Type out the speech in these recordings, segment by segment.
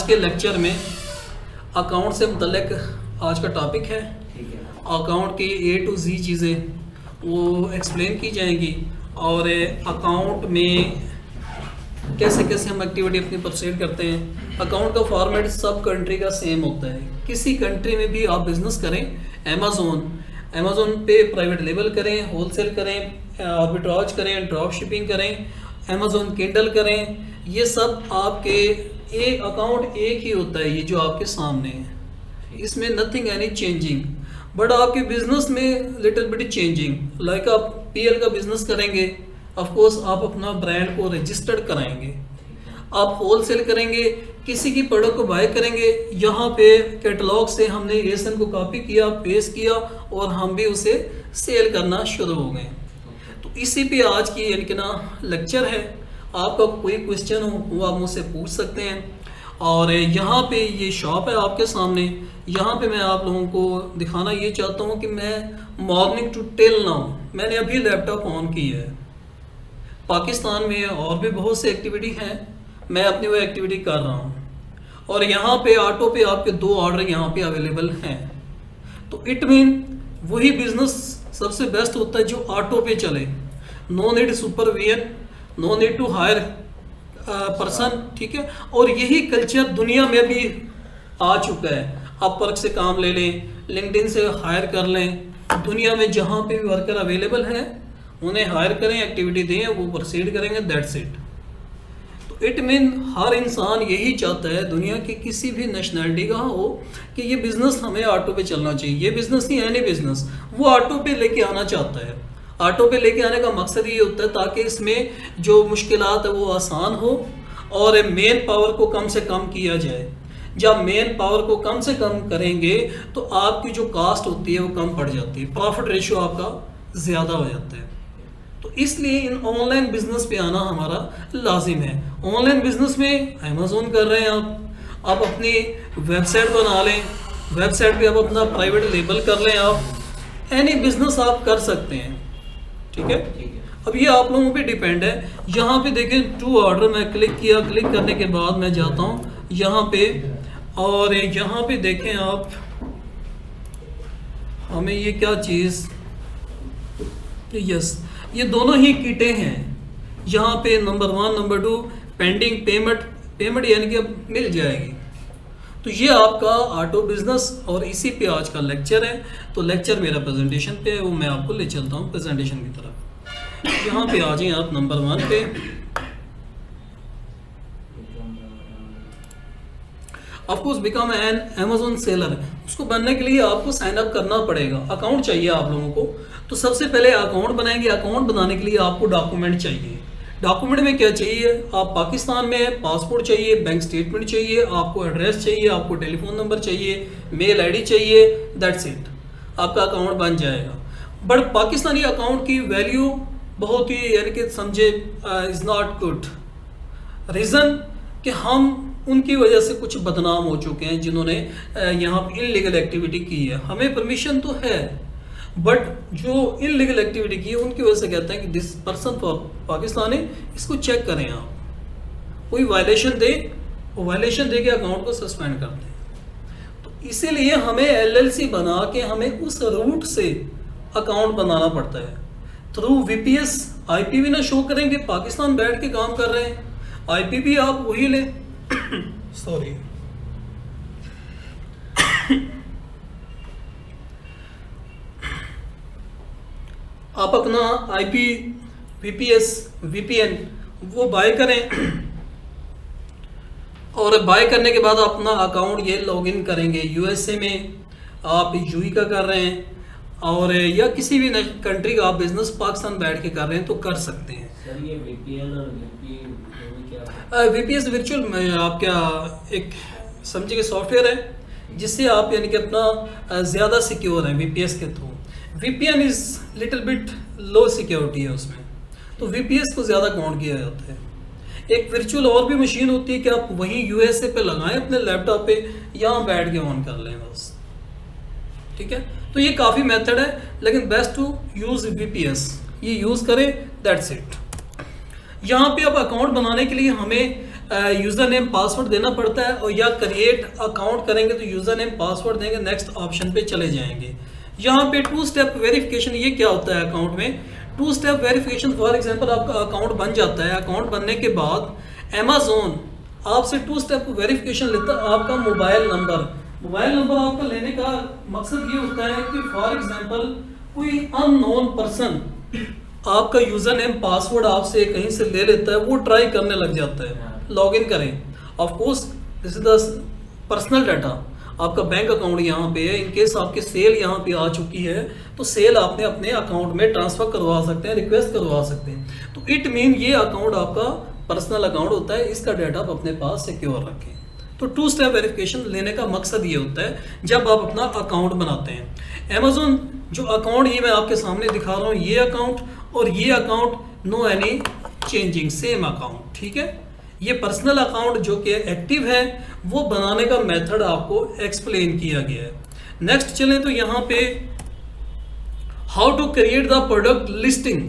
के लेक्चर में अकाउंट से मुतल्लिक आज का टॉपिक है। अकाउंट की ए टू जी चीज़ें वो एक्सप्लेन की जाएंगी और अकाउंट में कैसे कैसे हम एक्टिविटी अपनी प्रोसीड करते हैं। अकाउंट का फॉर्मेट सब कंट्री का सेम होता है। किसी कंट्री में भी आप बिज़नेस करें, अमेज़ोन पे प्राइवेट लेबल करें, होलसेल करें, आर्बिट्राज करें, ड्रॉप शिपिंग करें, अमेज़ोन किंडल करें, ये सब आपके एक अकाउंट एक ही होता है, ये जो आपके सामने है। इसमें नथिंग एनी चेंजिंग, बट आपके बिजनेस में लिटिल बिट चेंजिंग। लाइक आप पीएल का बिजनेस करेंगे, ऑफ कोर्स आप अपना ब्रांड को रजिस्टर्ड कराएंगे। आप होलसेल करेंगे, किसी की प्रोडक्ट को बाय करेंगे, यहाँ पे कैटलॉग से हमने एसन को कॉपी किया, पेस्ट किया और हम भी उसे सेल करना शुरू हो गए। तो इसी पे आज की यानी कि ना लेक्चर है। आपका कोई क्वेश्चन हो वो आप मुझसे पूछ सकते हैं। और यहाँ पे ये शॉप है आपके सामने। यहाँ पे मैं आप लोगों को दिखाना ये चाहता हूँ कि मैं मॉर्निंग टू टिल नाउ मैंने अभी लैपटॉप ऑन किया है। पाकिस्तान में और भी बहुत सी एक्टिविटी हैं, मैं अपनी वो एक्टिविटी कर रहा हूँ। और यहाँ पे ऑटो पे आपके 2 ऑर्डर यहाँ पे अवेलेबल हैं। तो इट मीन वही बिजनेस सबसे बेस्ट होता है जो ऑटो पे चले। No need supervision, no need to hire person, ठीक है। और यही कल्चर दुनिया में भी आ चुका है। आप वर्क से काम ले लें, लिंक्डइन से हायर कर लें, दुनिया में जहाँ पे भी वर्कर अवेलेबल हैं उन्हें हायर करें, एक्टिविटी दें, वो प्रोसीड करेंगे, दैट्स इट। तो इट मीन हर इंसान यही चाहता है, दुनिया की किसी भी नेशनैलिटी का हो, कि ये बिज़नेस हमें ऑटो पे चलना चाहिए। ये बिज़नेस नहीं, एनी बिज़नेस वो ऑटो पे लेके आना चाहता है। ऑटो पे लेके आने का मकसद ये होता है ताकि इसमें जो मुश्किलात है वो आसान हो और मेन पावर को कम से कम किया जाए। जब मेन पावर को कम से कम करेंगे तो आपकी जो कास्ट होती है वो कम पड़ जाती है, प्रॉफिट रेशियो आपका ज़्यादा हो जाता है। तो इसलिए इन ऑनलाइन बिजनेस पे आना हमारा लाजिम है। ऑनलाइन बिजनेस में अमेज़ोन कर रहे हैं आप अपनी वेबसाइट बना लें, वेबसाइट पे आप अपना प्राइवेट लेबल कर लें, आप एनी बिजनेस आप कर सकते हैं, ठीक है। अब ये आप लोगों पे डिपेंड है। यहाँ पे देखें 2 ऑर्डर मैं क्लिक किया, क्लिक करने के बाद मैं जाता हूँ यहाँ पे और यहाँ पे देखें आप, हमें ये क्या चीज़, यस ये दोनों ही किटें हैं। यहाँ पे नंबर 1 नंबर 2 पेंडिंग पेमेंट यानी कि अब मिल जाएगी। तो ये आपका ऑटो बिजनेस और इसी पे आज का लेक्चर है। तो लेक्चर मेरा प्रेजेंटेशन पे है, वो मैं आपको ले चलता हूँ प्रेजेंटेशन की तरफ। यहाँ पे आ जाएं आप नंबर 1 पे। Of course become an Amazon seller, उसको बनने के लिए आपको साइन अप करना पड़ेगा। अकाउंट चाहिए आप लोगों को। तो सबसे पहले अकाउंट बनाएंगे। अकाउंट बनाने के लिए आपको डॉक्यूमेंट चाहिए। डॉक्यूमेंट में क्या चाहिए, आप पाकिस्तान में है, पासपोर्ट चाहिए, बैंक स्टेटमेंट चाहिए, आपको एड्रेस चाहिए, आपको टेलीफोन नंबर चाहिए, मेल आईडी चाहिए, दैट्स इट, आपका अकाउंट बन जाएगा। बट पाकिस्तानी अकाउंट की वैल्यू बहुत ही यानी कि समझे इज़ नॉट गुड। रीज़न कि हम उनकी वजह से कुछ बदनाम हो चुके हैं जिन्होंने यहाँ पर इनलीगल एक्टिविटी की है। हमें परमिशन तो है बट जो इनलीगल एक्टिविटी की है उनकी वजह से कहते हैं कि दिस पर्सन पाकिस्तानी, इसको चेक करें। आप कोई वायलेशन दे, वो वायलेशन दे के अकाउंट को सस्पेंड करते हैं। तो इसीलिए हमें एलएलसी बना के हमें उस रूट से अकाउंट बनाना पड़ता है। थ्रू वीपीएस आईपी भी ना शो करेंगे, पाकिस्तान बैठ के काम कर रहे हैं, आईपी भी आप वही लें सॉरी आप अपना आईपी वीपीएस वीपीएन वो बाय करें और बाय करने के बाद अपना अकाउंट ये लॉगिन करेंगे। यूएसए में आप यूई का कर रहे हैं और या किसी भी कंट्री का आप बिजनेस पाकिस्तान बैठ के कर रहे हैं तो कर सकते हैं। सर ये वीपीएन और वीपीएस वर्चुअल आप क्या एक समझिए सॉफ्टवेयर है जिससे आप यानी कि अपना ज़्यादा सिक्योर है वीपीएस के through. VPN is little bit low security है उसमें, तो वीपीएस को ज़्यादा काउंट किया जाता है। एक वर्चुअल और भी मशीन होती है कि आप वहीं यूएसए पे लगाएं अपने लैपटॉप पे, यहाँ बैठ के ऑन कर लें बस, ठीक है। तो ये काफ़ी मेथड है लेकिन बेस्ट टू यूज़ वीपीएस, ये यूज़ करें, दैट्स इट। यहाँ पे अब अकाउंट बनाने के लिए हमें यूज़र नेम पासवर्ड देना पड़ता है, और या क्रिएट अकाउंट करेंगे तो यूज़र नेम पासवर्ड देंगे, नेक्स्ट ऑप्शन पे चले जाएंगे। यहाँ पे 2 स्टेप वेरिफिकेशन, ये क्या होता है अकाउंट में? 2 स्टेप वेरिफिकेशन, फॉर एग्जांपल आपका अकाउंट बन जाता है, अकाउंट बनने के बाद अमेज़न आपसे 2 स्टेप वेरिफिकेशन लेता है। आपका मोबाइल नंबर आपका लेने का मकसद ये होता है कि फॉर एग्जांपल कोई अननोन पर्सन आपका यूजर नेम पासवर्ड आपसे कहीं से ले लेता है, वो ट्राई करने लग जाता है लॉगिन करें। Of course this is the personal data, आपका बैंक अकाउंट यहाँ पे है, इनकेस आपकी सेल यहाँ पे आ चुकी है तो सेल आपने अपने अकाउंट में ट्रांसफर करवा सकते हैं, रिक्वेस्ट करवा सकते हैं। तो इट मीन ये अकाउंट आपका पर्सनल अकाउंट होता है, इसका डाटा आप अपने पास सिक्योर रखें। तो 2 स्टेप वेरिफिकेशन लेने का मकसद ये होता है जब आप अपना अकाउंट बनाते हैं। अमेज़न जो अकाउंट ये मैं आपके सामने दिखा रहा हूँ, ये अकाउंट और ये account, no any changing, same account, ठीक है। ये पर्सनल अकाउंट जो कि एक्टिव है वो बनाने का मेथड आपको एक्सप्लेन किया गया है। नेक्स्ट चलें तो यहाँ पे how to create the product listing,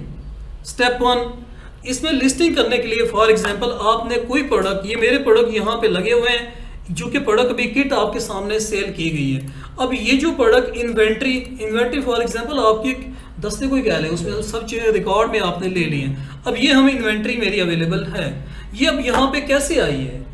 step 1। इसमें लिस्टिंग करने के लिए फॉर एग्जांपल आपने कोई प्रोडक्ट, ये मेरे प्रोडक्ट यहाँ पे लगे हुए हैं जो कि प्रोडक्ट अभी किट आपके सामने सेल की गई है। अब ये जो प्रोडक्ट इन्वेंट्री फॉर एग्जांपल आपकी 10 से कोई कह लें, उसमें सब चीज़ें रिकॉर्ड में आपने ले ली हैं। अब ये हमें इन्वेंट्री मेरी अवेलेबल है, ये अब यहाँ पे कैसे आई है,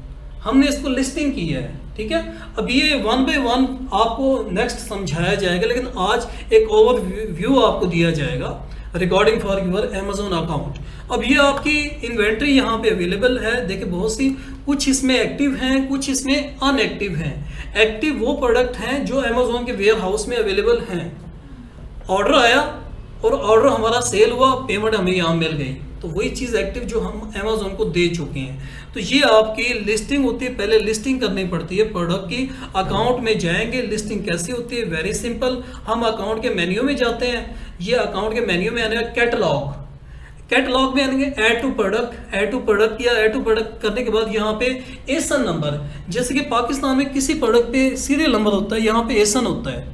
हमने इसको लिस्टिंग की है, ठीक है। अब ये 1 बाय 1 आपको नेक्स्ट समझाया जाएगा, लेकिन आज एक ओवरव्यू आपको दिया जाएगा recording for your Amazon account. अब ये आपकी इन्वेंट्री यहाँ पे अवेलेबल है, देखिए बहुत सी, कुछ इसमें एक्टिव हैं, कुछ इसमें अनएक्टिव हैं। एक्टिव वो प्रोडक्ट हैं जो अमेज़न के वेयर हाउस में अवेलेबल हैं, ऑर्डर आया और ऑर्डर हमारा सेल हुआ, पेमेंट हमें यहाँ मिल गई, तो वही चीज़ एक्टिव जो हम अमेज़न को दे चुके हैं। तो ये आपकी लिस्टिंग होती है, पहले लिस्टिंग करनी पड़ती है प्रोडक्ट की। अकाउंट में जाएंगे, लिस्टिंग कैसी होती है, वेरी सिंपल, हम अकाउंट के मेन्यू में जाते हैं। ये अकाउंट के मेन्यू में आने कैटलॉग में आएंगे, ऐड टू प्रोडक्ट किया, ऐड टू प्रोडक्ट करने के बाद यहाँ पे एसन नंबर, जैसे कि पाकिस्तान में किसी प्रोडक्ट पे सीरियल नंबर होता है, यहाँ पे एसन होता है,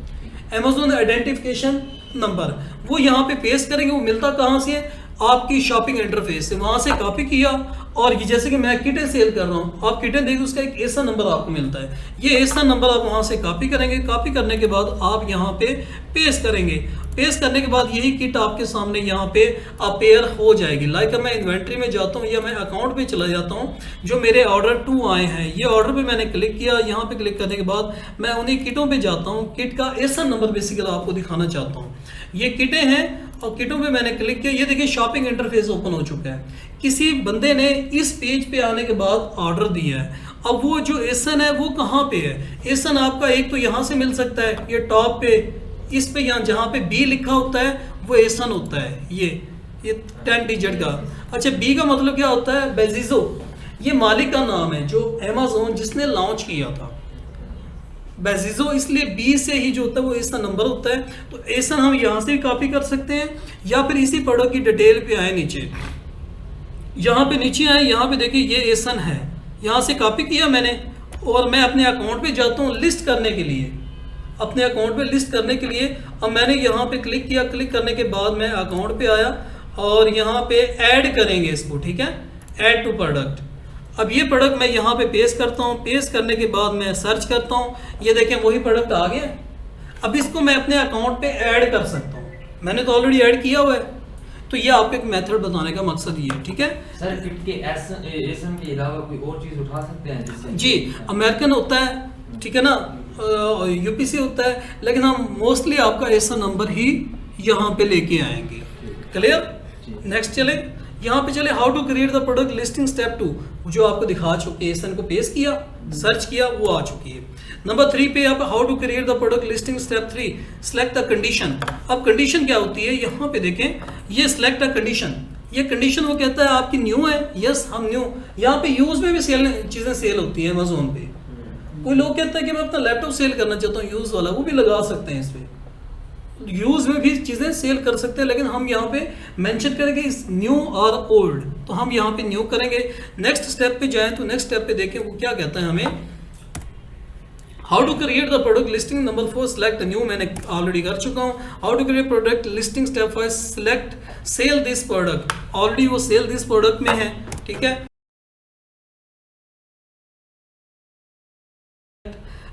अमेज़न आइडेंटिफिकेशन नंबर, वो यहाँ पे पेस्ट करेंगे। वो मिलता कहाँ से है, आपकी शॉपिंग इंटरफेस से, वहाँ से कॉपी किया। और ये जैसे कि मैं किटें सेल कर रहा हूँ, आप किटें देखिए, उसका एक ऐसा नंबर आपको मिलता है, ये ऐसा नंबर आप वहाँ से कॉपी करेंगे। कॉपी करने के बाद आप यहाँ पे पेस्ट करेंगे, पेस्ट करने के बाद यही किट आपके सामने यहाँ पे अपेयर हो जाएगी। लाइक मैं इन्वेंट्री में जाता हूँ या मैं अकाउंट पे चला जाता हूँ, जो मेरे ऑर्डर 2 आए हैं, ये ऑर्डर पे मैंने क्लिक किया, यहाँ पे क्लिक करने के बाद मैं उन्हीं किटों पे जाता हूँ। किट का ऐसा नंबर बेसिकली आपको दिखाना चाहता हूँ, ये किटें हैं और किटों पे मैंने क्लिक किया, ये देखिए शॉपिंग इंटरफेस ओपन हो चुका है। किसी बंदे ने इस पेज पे आने के बाद ऑर्डर दिया है। अब वो जो एसन है वो कहाँ पे है, एसन आपका एक तो यहाँ से मिल सकता है, ये टॉप पे, इस पे यहाँ जहाँ पे बी लिखा होता है वो एसन होता है, ये 10 डिजिट का। अच्छा, बी का मतलब क्या होता है, बेजिजो, ये मालिक का नाम है जो अमेज़न जिसने लॉन्च किया था, बेजिजो, इसलिए बी से ही जो होता है वो ऐसा नंबर होता है। तो ऐसा हम यहाँ से भी कॉपी कर सकते हैं, या फिर इसी प्रोडक्ट की डिटेल पे आए नीचे, यहाँ पे नीचे आए, यहाँ पे देखिए ये एसन है, यहाँ से कॉपी किया मैंने और मैं अपने अकाउंट पे जाता हूँ लिस्ट करने के लिए, अपने अकाउंट पे लिस्ट करने के लिए। अब मैंने यहाँ पे क्लिक किया, क्लिक करने के बाद मैं अकाउंट पे आया और यहाँ पे ऐड करेंगे इसको, ठीक है, ऐड टू प्रोडक्ट। अब ये प्रोडक्ट मैं यहाँ पे पेस्ट करता हूँ, पेस्ट करने के बाद मैं सर्च करता हूँ, ये देखें वही प्रोडक्ट आ गया। अब इसको मैं अपने अकाउंट पे ऐड कर सकता हूँ, मैंने तो ऑलरेडी ऐड किया हुआ है। तो ये आपको एक मेथड बताने का मकसद ये है, ठीक है सर। किट के एसन के अलावा कोई और चीज उठा सकते हैं जिससे? जी, अमेरिकन होता है, ठीक है ना, यूपीसी होता है, लेकिन हम मोस्टली आपका ऐसा नंबर ही यहाँ पे लेके आएंगे। क्लियर? नेक्स्ट चले, यहाँ पे चले, how to create the product listing step 2, जो आपको दिखा चुके हैं, एसन को पेस्ट किया, सर्च किया, वो आ चुकी है। नंबर 3 पे आप how to create the product listing step 3, select the condition. अब कंडीशन क्या होती है, यहाँ पे देखें, ये सिलेक्ट अ कंडीशन, ये कंडीशन वो कहता है आपकी न्यू है, यस हम न्यू। यहाँ पे यूज में भी चीजें सेल होती है अमेज़न पे। कोई लोग कहता है कि मैं अपना लैपटॉप सेल करना चाहता हूँ यूज वाला, वो भी लगा सकते हैं, इस पे यूज में भी चीजें सेल कर सकते हैं, लेकिन हम यहाँ पे मेंशन करेंगे इस न्यू और ओल्ड, तो हम यहाँ पे न्यू करेंगे। नेक्स्ट स्टेप पे जाएं तो नेक्स्ट स्टेप पे देखें वो क्या कहता है हमें, how to create the product listing. Number 4 select new, मैंने ऑलरेडी कर चुका हूँ। How to create product listing step 5 select sell this product, already वो सेल दिस प्रोडक्ट में है, ठीक है।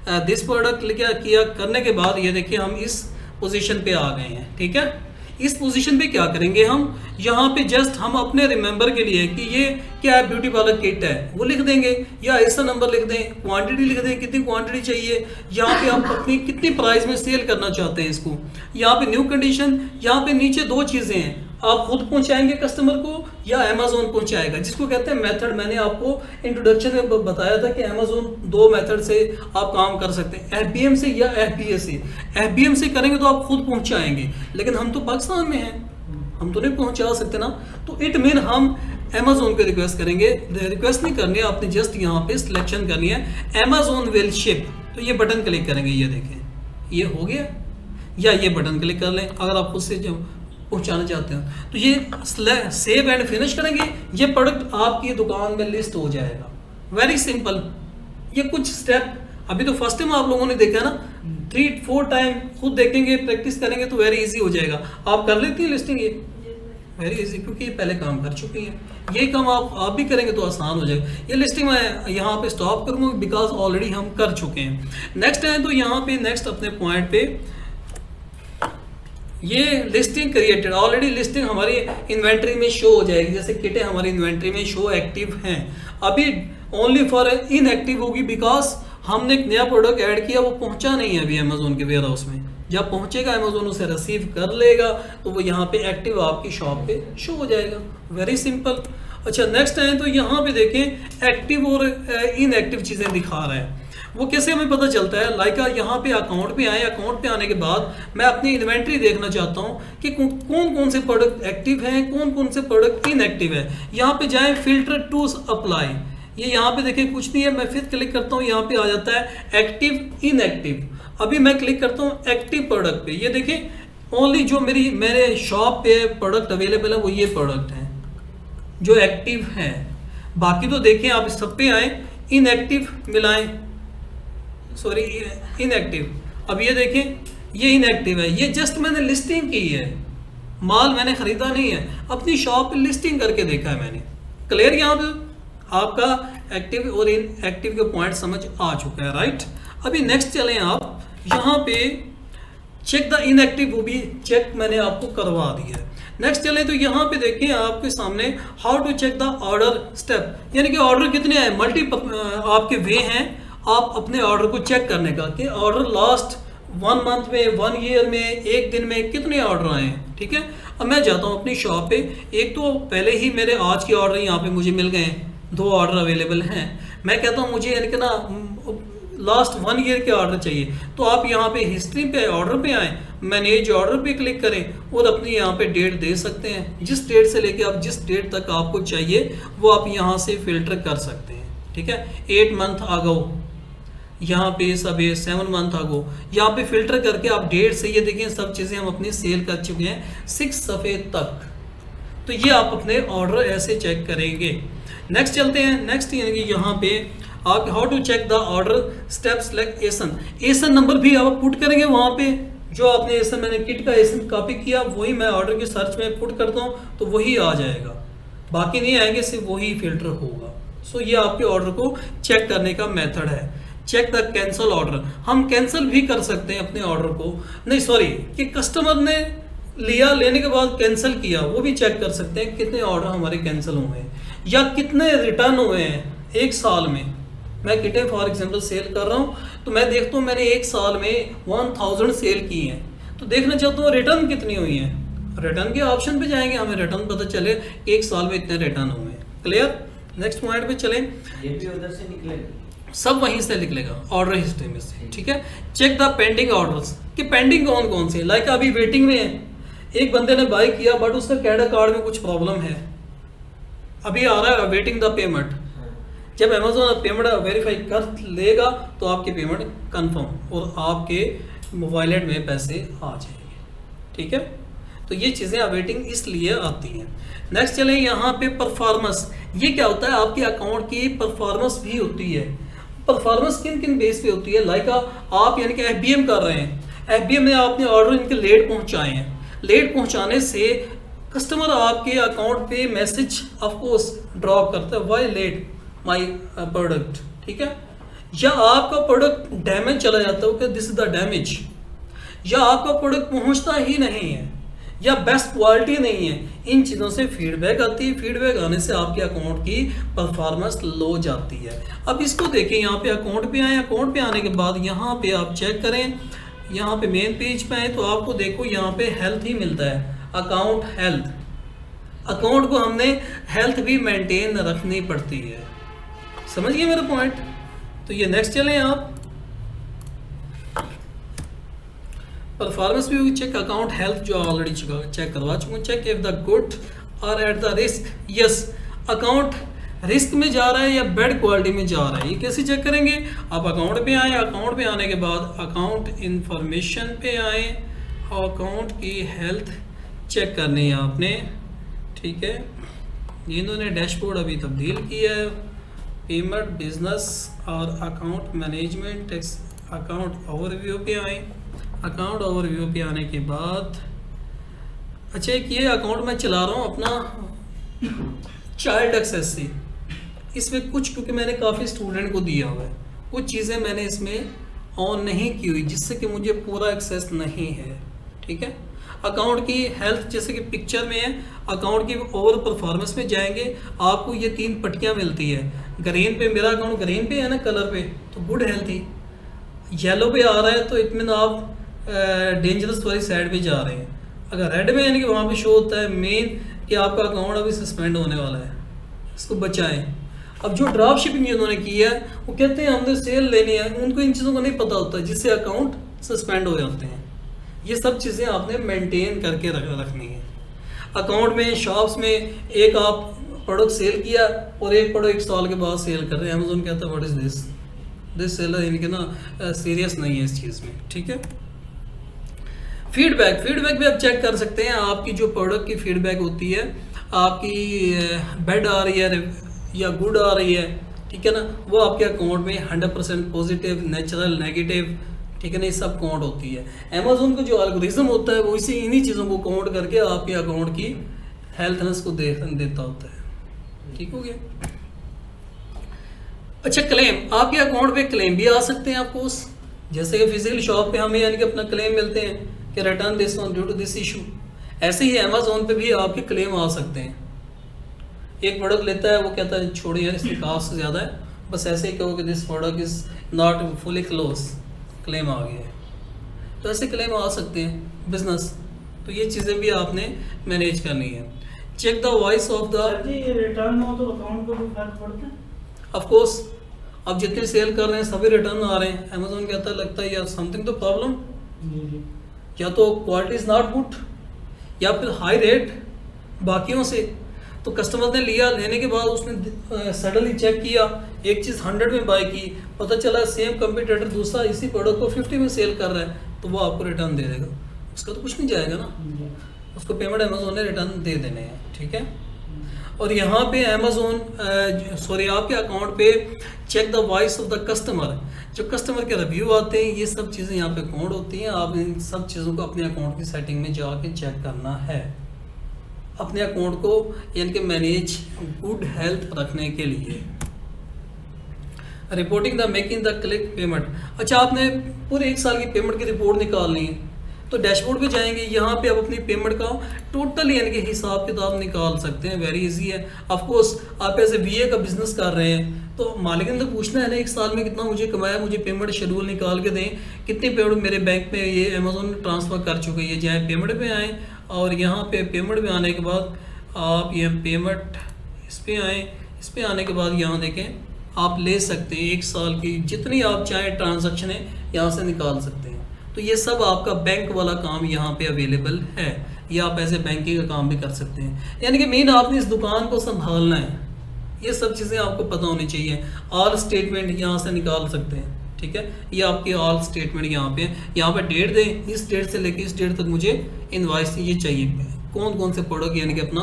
दिस प्रोडक्ट किया करने के बाद ये देखिए हम इस पोजीशन पे आ गए हैं। ठीक है, इस पोजीशन पे क्या करेंगे हम, यहाँ पे जस्ट हम अपने रिमेंबर के लिए कि ये क्या है, ब्यूटी पार्लर किट है वो लिख देंगे, या ऐसा नंबर लिख दें, क्वांटिटी लिख दें, कितनी क्वांटिटी चाहिए, यहाँ पे आप अपनी कितनी प्राइस में सेल करना चाहते हैं इसको। यहाँ पे न्यू कंडीशन, यहाँ पे नीचे दो चीज़ें हैं, आप खुद पहुंचाएंगे कस्टमर को या अमेजोन पहुंचाएगा, जिसको कहते हैं मेथड। मैंने आपको इंट्रोडक्शन में बताया था कि अमेजोन दो मेथड से आप काम कर सकते हैं, FBM से या FBA से। FBM से करेंगे तो आप खुद पहुंचाएंगे, लेकिन हम तो पाकिस्तान में हैं, हम तो नहीं पहुंचा सकते ना, तो इट मीन हम अमेजोन को रिक्वेस्ट करेंगे। रिक्वेस्ट नहीं करनी है आपने, जस्ट यहाँ पे सिलेक्शन करनी है अमेजोन विल शिप, तो ये बटन क्लिक करेंगे, ये देखें ये हो गया, या ये बटन क्लिक कर लें अगर आप खुद से जब पहुंचाना चाहते हैं। तो ये सेव एंड फिनिश करेंगे, ये प्रोडक्ट आपकी दुकान में लिस्ट हो जाएगा। वेरी सिंपल, ये कुछ स्टेप अभी तो फर्स्ट टाइम आप लोगों ने देखा ना, 3-4 टाइम खुद देखेंगे, प्रैक्टिस करेंगे तो वेरी इजी हो जाएगा। आप कर लेती हैं लिस्टिंग, ये वेरी इजी, क्योंकि ये पहले काम कर चुकी है। ये काम आप भी करेंगे तो आसान हो जाएगा। ये लिस्टिंग मैं यहाँ पे स्टॉप करूँगा बिकॉज ऑलरेडी हम कर चुके हैं। नेक्स्ट है तो यहाँ पे नेक्स्ट अपने पॉइंट पे ये लिस्टिंग क्रिएटेड, ऑलरेडी लिस्टिंग हमारी इन्वेंट्री में शो हो जाएगी, जैसे किटें हमारी इन्वेंट्री में शो एक्टिव हैं। अभी ओनली फॉर इनएक्टिव होगी बिकॉज हमने एक नया प्रोडक्ट ऐड किया, वो पहुंचा नहीं है अभी अमेजोन के वेयर हाउस में। जब पहुंचेगा अमेजोन उसे रिसीव कर लेगा तो वो यहाँ पे एक्टिव आपकी शॉप पे शो हो जाएगा। Very simple. अच्छा नेक्स्ट है तो यहाँ पे देखें एक्टिव और इनएक्टिव चीज़ें दिखा रहा है, वो कैसे हमें पता चलता है। लाइक यहाँ पे अकाउंट पे आए, अकाउंट पे आने के बाद मैं अपनी इन्वेंट्री देखना चाहता हूँ कि कौन कौन से प्रोडक्ट एक्टिव हैं, कौन कौन से प्रोडक्ट इनएक्टिव है। यहाँ पे जाएं फिल्टर टू अप्लाई, ये यहाँ पे देखें कुछ नहीं है, मैं फिर क्लिक करता हूँ, यहाँ पे आ जाता है एक्टिव इनएक्टिव। अभी मैं क्लिक करता हूँ एक्टिव प्रोडक्ट पे, ये देखें ओनली जो मेरे शॉप पे प्रोडक्ट अवेलेबल है वो ये प्रोडक्ट हैं जो एक्टिव हैं। बाकी तो देखें आप सब पे आए, इनएक्टिव मिलाएं, सॉरी इनएक्टिव। अब ये देखें ये इनएक्टिव है, ये जस्ट मैंने लिस्टिंग की है, माल मैंने खरीदा नहीं है, अपनी शॉप पे लिस्टिंग करके देखा है मैंने। क्लियर, यहाँ पे आपका एक्टिव और इनएक्टिव के पॉइंट समझ आ चुका है, राइट। अभी नेक्स्ट चलें आप, यहाँ पे चेक द इनएक्टिव, वो भी चेक मैंने आपको करवा दिया है। नेक्स्ट चलें तो यहाँ पे देखिए आपके सामने how to check the order step, यानी कि ऑर्डर कितने आए, आपके वे हैं आप अपने ऑर्डर को चेक करने का कि ऑर्डर लास्ट 1 मंथ में, 1 ईयर में, 1 दिन में कितने ऑर्डर आए हैं। ठीक है, अब मैं जाता हूँ अपनी शॉप पे, एक तो पहले ही मेरे आज के ऑर्डर यहाँ पे मुझे मिल गए, 2 ऑर्डर अवेलेबल हैं। मैं कहता हूँ मुझे यानी कि ना लास्ट 1 ईयर के ऑर्डर चाहिए, तो आप यहाँ पे हिस्ट्री पे ऑर्डर पे आएँ, मैनेज ऑर्डर पे क्लिक करें और अपनी यहाँ पे डेट दे सकते हैं। जिस डेट से लेके आप जिस डेट तक आपको चाहिए वो आप यहाँ से फिल्टर कर सकते हैं। ठीक है, 8 मंथ अगो, यहाँ पे सब ये 7 मंथ अगो, यहाँ पे फिल्टर करके आप डेट से, ये देखिए सब चीज़ें हम अपनी सेल कर चुके हैं 6 सफ़े तक। तो ये आप अपने ऑर्डर ऐसे चेक करेंगे। नेक्स्ट चलते हैं, नेक्स्ट यानी कि यहाँ पे आप how to check the order step select ASIN number भी आप पुट करेंगे वहाँ पे, जो आपने एसन, मैंने किट का एसन कॉपी किया वही मैं ऑर्डर की सर्च में पुट करता हूँ तो वही आ जाएगा, बाकी नहीं आएंगे, सिर्फ वही फिल्टर होगा। सो ये आपके ऑर्डर को चेक करने का मेथड है। चेक द कैंसिल ऑर्डर, हम कैंसिल भी कर सकते हैं अपने ऑर्डर को, नहीं सॉरी कि कस्टमर ने लिया, लेने के बाद कैंसिल किया, वो भी चेक कर सकते हैं कितने ऑर्डर हमारे कैंसिल हुए हैं या कितने रिटर्न हुए हैं 1 साल में। मैं किटें फॉर एग्जांपल सेल कर रहा हूँ तो मैं देखता हूँ मैंने 1 साल में 1000 सेल की हैं, तो देखना चाहता हूँ रिटर्न कितनी हुई हैं। रिटर्न के ऑप्शन पे जाएंगे, हमें रिटर्न पता चले 1 साल में इतने रिटर्न हुए हैं। क्लियर, नेक्स्ट पॉइंट पे चलें। ये भी उधर से निकलेगा, सब वहीं से निकलेगा ऑर्डर हिस्ट्री में से। ठीक है, चेक द पेंडिंग ऑर्डर्स कि पेंडिंग कौन कौन से, लाइक अभी वेटिंग में है, एक बंदे ने बाय किया बट उसका क्रेडिट कार्ड में कुछ प्रॉब्लम है, अभी आ रहा है वेटिंग द पेमेंट। जब अमेजोन पेमेंट वेरीफाई कर लेगा तो आपकी पेमेंट कंफर्म और आपके वॉलेट में पैसे आ जाएंगे। ठीक है, तो ये चीज़ें अवेटिंग इसलिए आती हैं। नेक्स्ट चले यहाँ पे परफॉर्मेंस, ये क्या होता है, आपके अकाउंट की परफॉर्मेंस भी होती है। परफॉर्मेंस किन किन बेस पे होती है, लाइक आप यानी कि FBM कर रहे हैं, FBM में आपने ऑर्डर इनके लेट पहुँचाए हैं, लेट पहुँचाने से कस्टमर आपके अकाउंट पे मैसेज ऑफ कोर्स ड्रॉप करता है, वाई लेट माई प्रोडक्ट। ठीक है, या आपका प्रोडक्ट डैमेज चला जाता है, okay this is the damage, या आपका प्रोडक्ट पहुंचता ही नहीं है, या बेस्ट क्वालिटी नहीं है, इन चीज़ों से फीडबैक आती है। फीडबैक आने से आपके अकाउंट की परफॉर्मेंस लो जाती है। अब इसको देखें, यहाँ पे अकाउंट पे आए, अकाउंट पे आने के बाद यहाँ पे आप चेक करें, यहाँ पे मेन पेज पे आए तो आपको देखो यहाँ पे हेल्थ ही मिलता है, अकाउंट हेल्थ। अकाउंट को हमने हेल्थ भी मेंटेन रखनी पड़ती है, समझ गए मेरा पॉइंट। तो ये नेक्स्ट चलें आप, परफॉर्मेंस भी चेक, अकाउंट हेल्थ जो ऑलरेडी चेक करवा चुके हैं। चेक इफ द गुड और at the risk, yes account risk में जा रहा है या बैड क्वालिटी में जा रहा है, ये कैसे चेक करेंगे। आप अकाउंट पे आए, अकाउंट पे आने के बाद अकाउंट इंफॉर्मेशन पे आए और अकाउंट की हेल्थ चेक करनी है आपने, ठीक है। इन्होंने डैशबोर्ड अभी तब्दील किया है, पेमेंट बिजनेस और अकाउंट मैनेजमेंट, अकाउंट ओवरव्यू पे आए। अकाउंट ओवरव्यू पे आने के बाद अच्छा एक ये अकाउंट मैं चला रहा हूँ अपना चाइल्ड एक्सेस से, इसमें कुछ क्योंकि मैंने काफ़ी स्टूडेंट को दिया हुआ है, कुछ चीज़ें मैंने इसमें ऑन नहीं की हुई जिससे कि मुझे पूरा एक्सेस नहीं है, ठीक है। अकाउंट की हेल्थ जैसे कि पिक्चर में है, अकाउंट की ओवर परफॉर्मेंस में जाएंगे, आपको ये 3 पट्टियाँ मिलती है। ग्रीन पे, मेरा अकाउंट ग्रीन पे है ना कलर पे, तो गुड हेल्थ ही। येलो पे आ रहा है तो इट मीन आप डेंजरस वाली साइड पे जा रहे हैं। अगर रेड में यानी कि वहाँ पे शो होता है मेन कि आपका अकाउंट अभी सस्पेंड होने वाला है, इसको बचाएं। अब जो ड्रॉप शिपिंग जिन्होंने की है वो कहते हैं हमने सेल लेनी है, उनको इन चीज़ों का नहीं पता होता जिससे अकाउंट सस्पेंड हो जाते हैं। ये सब चीज़ें आपने मेंटेन करके रखनी है। अकाउंट में, शॉप्स में एक आप प्रोडक्ट सेल किया और एक प्रोडक्ट 1 साल के बाद सेल कर रहे हैं, अमेजोन कहता है व्हाट इज़ दिस सेलर यानी कि ना सीरियस नहीं है इस चीज़ में, ठीक है। फीडबैक भी आप चेक कर सकते हैं, आपकी जो प्रोडक्ट की फीडबैक होती है, आपकी बैड आ रही है या गुड आ रही है, ठीक है ना, वो आपके अकाउंट में 100% पॉजिटिव, नेचुरल, नेगेटिव, ठीक है ना, ये सब काउंट होती है। अमेजोन का जो एल्गोरिथम होता है वो इसी इन्हीं चीज़ों को काउंट करके आपके अकाउंट की हेल्थनेस को देता होता है, ठीक हो गया। अच्छा क्लेम, आपके अकाउंट पे क्लेम भी आ सकते हैं आपको, जैसे कि फिजिकल शॉप पे हमें यानी कि अपना क्लेम मिलते हैं कि return this on due to this issue, ऐसे ही अमेजोन पे भी आपके क्लेम आ सकते हैं। एक प्रोडक्ट लेता है, वो कहता है छोड़िए यार इसकी कास्ट ज़्यादा है, बस ऐसे ही कहो कि this product is not fully close, claim आ गया है, तो ऐसे क्लेम आ सकते हैं बिजनेस। तो ये चीज़ें भी आपने मैनेज करनी है। Check the voice of the, return हो तो अकाउंट को भी फर्क पड़ता है ऑफ कोर्स। अब जितने सेल कर रहे हैं सभी रिटर्न आ रहे हैं, अमेजोन कहता है लगता है यार समथिंग तो प्रॉब्लम, या तो क्वालिटी इज़ नॉट गुड या फिर हाई रेट बाकियों से। तो कस्टमर ने लिया, लेने के बाद उसने सडनली चेक किया, एक चीज़ 100 में बाय की, पता चला सेम कंपटीटर दूसरा इसी प्रोडक्ट को 50 में सेल कर रहा है, तो वो आपको रिटर्न दे देगा, उसका तो कुछ नहीं जाएगा ना, उसको पेमेंट अमेजोन ने रिटर्न दे देने हैं, ठीक है। और यहाँ पे अमेजोन आपके अकाउंट पे check the voice of the customer, जो कस्टमर के रिव्यू आते हैं, ये सब चीज़ें यहाँ पे काउंट होती हैं। आप इन सब चीज़ों को अपने अकाउंट की सेटिंग में जाके चेक करना है, अपने अकाउंट को यानी कि मैनेज गुड हेल्थ रखने के लिए। Reporting the making the click payment, अच्छा आपने पूरे 1 साल की पेमेंट की रिपोर्ट निकालनी है तो डैशबोर्ड पे जाएंगे, यहाँ पे आप अपनी पेमेंट का टोटल यानी कि हिसाब किताब निकाल सकते हैं, वेरी इजी है। ऑफ कोर्स आप ऐसे VA का बिजनेस कर रहे हैं तो मालिक ने तो पूछना है ना 1 साल में कितना मुझे कमाया, मुझे पेमेंट शेड्यूल निकाल के दें, कितनी पेमेंट मेरे बैंक में ये अमेजोन ने ट्रांसफ़र कर चुके हैं। चाहे पेमेंट पे आएँ और यहाँ पे पेमेंट में आने के बाद आप ये पेमेंट इस पर आएँ, इस पर आने के बाद यहाँ देखें आप ले सकते हैं 1 साल की जितनी आप चाहें ट्रांजैक्शन है यहाँ से निकाल सकते हैं। तो ये सब आपका बैंक वाला काम यहाँ पे अवेलेबल है, या आप ऐसे बैंकिंग का काम भी कर सकते हैं। यानी कि मेन आपने इस दुकान को संभालना है, ये सब चीज़ें आपको पता होनी चाहिए। ऑल स्टेटमेंट यहाँ से निकाल सकते हैं, ठीक है, ये आपकी ऑल स्टेटमेंट यहाँ पे डेट दें, इस डेट से लेकर इस डेट तक मुझे इनवॉइस ये चाहिए, कौन कौन से प्रोडक्ट यानी कि अपना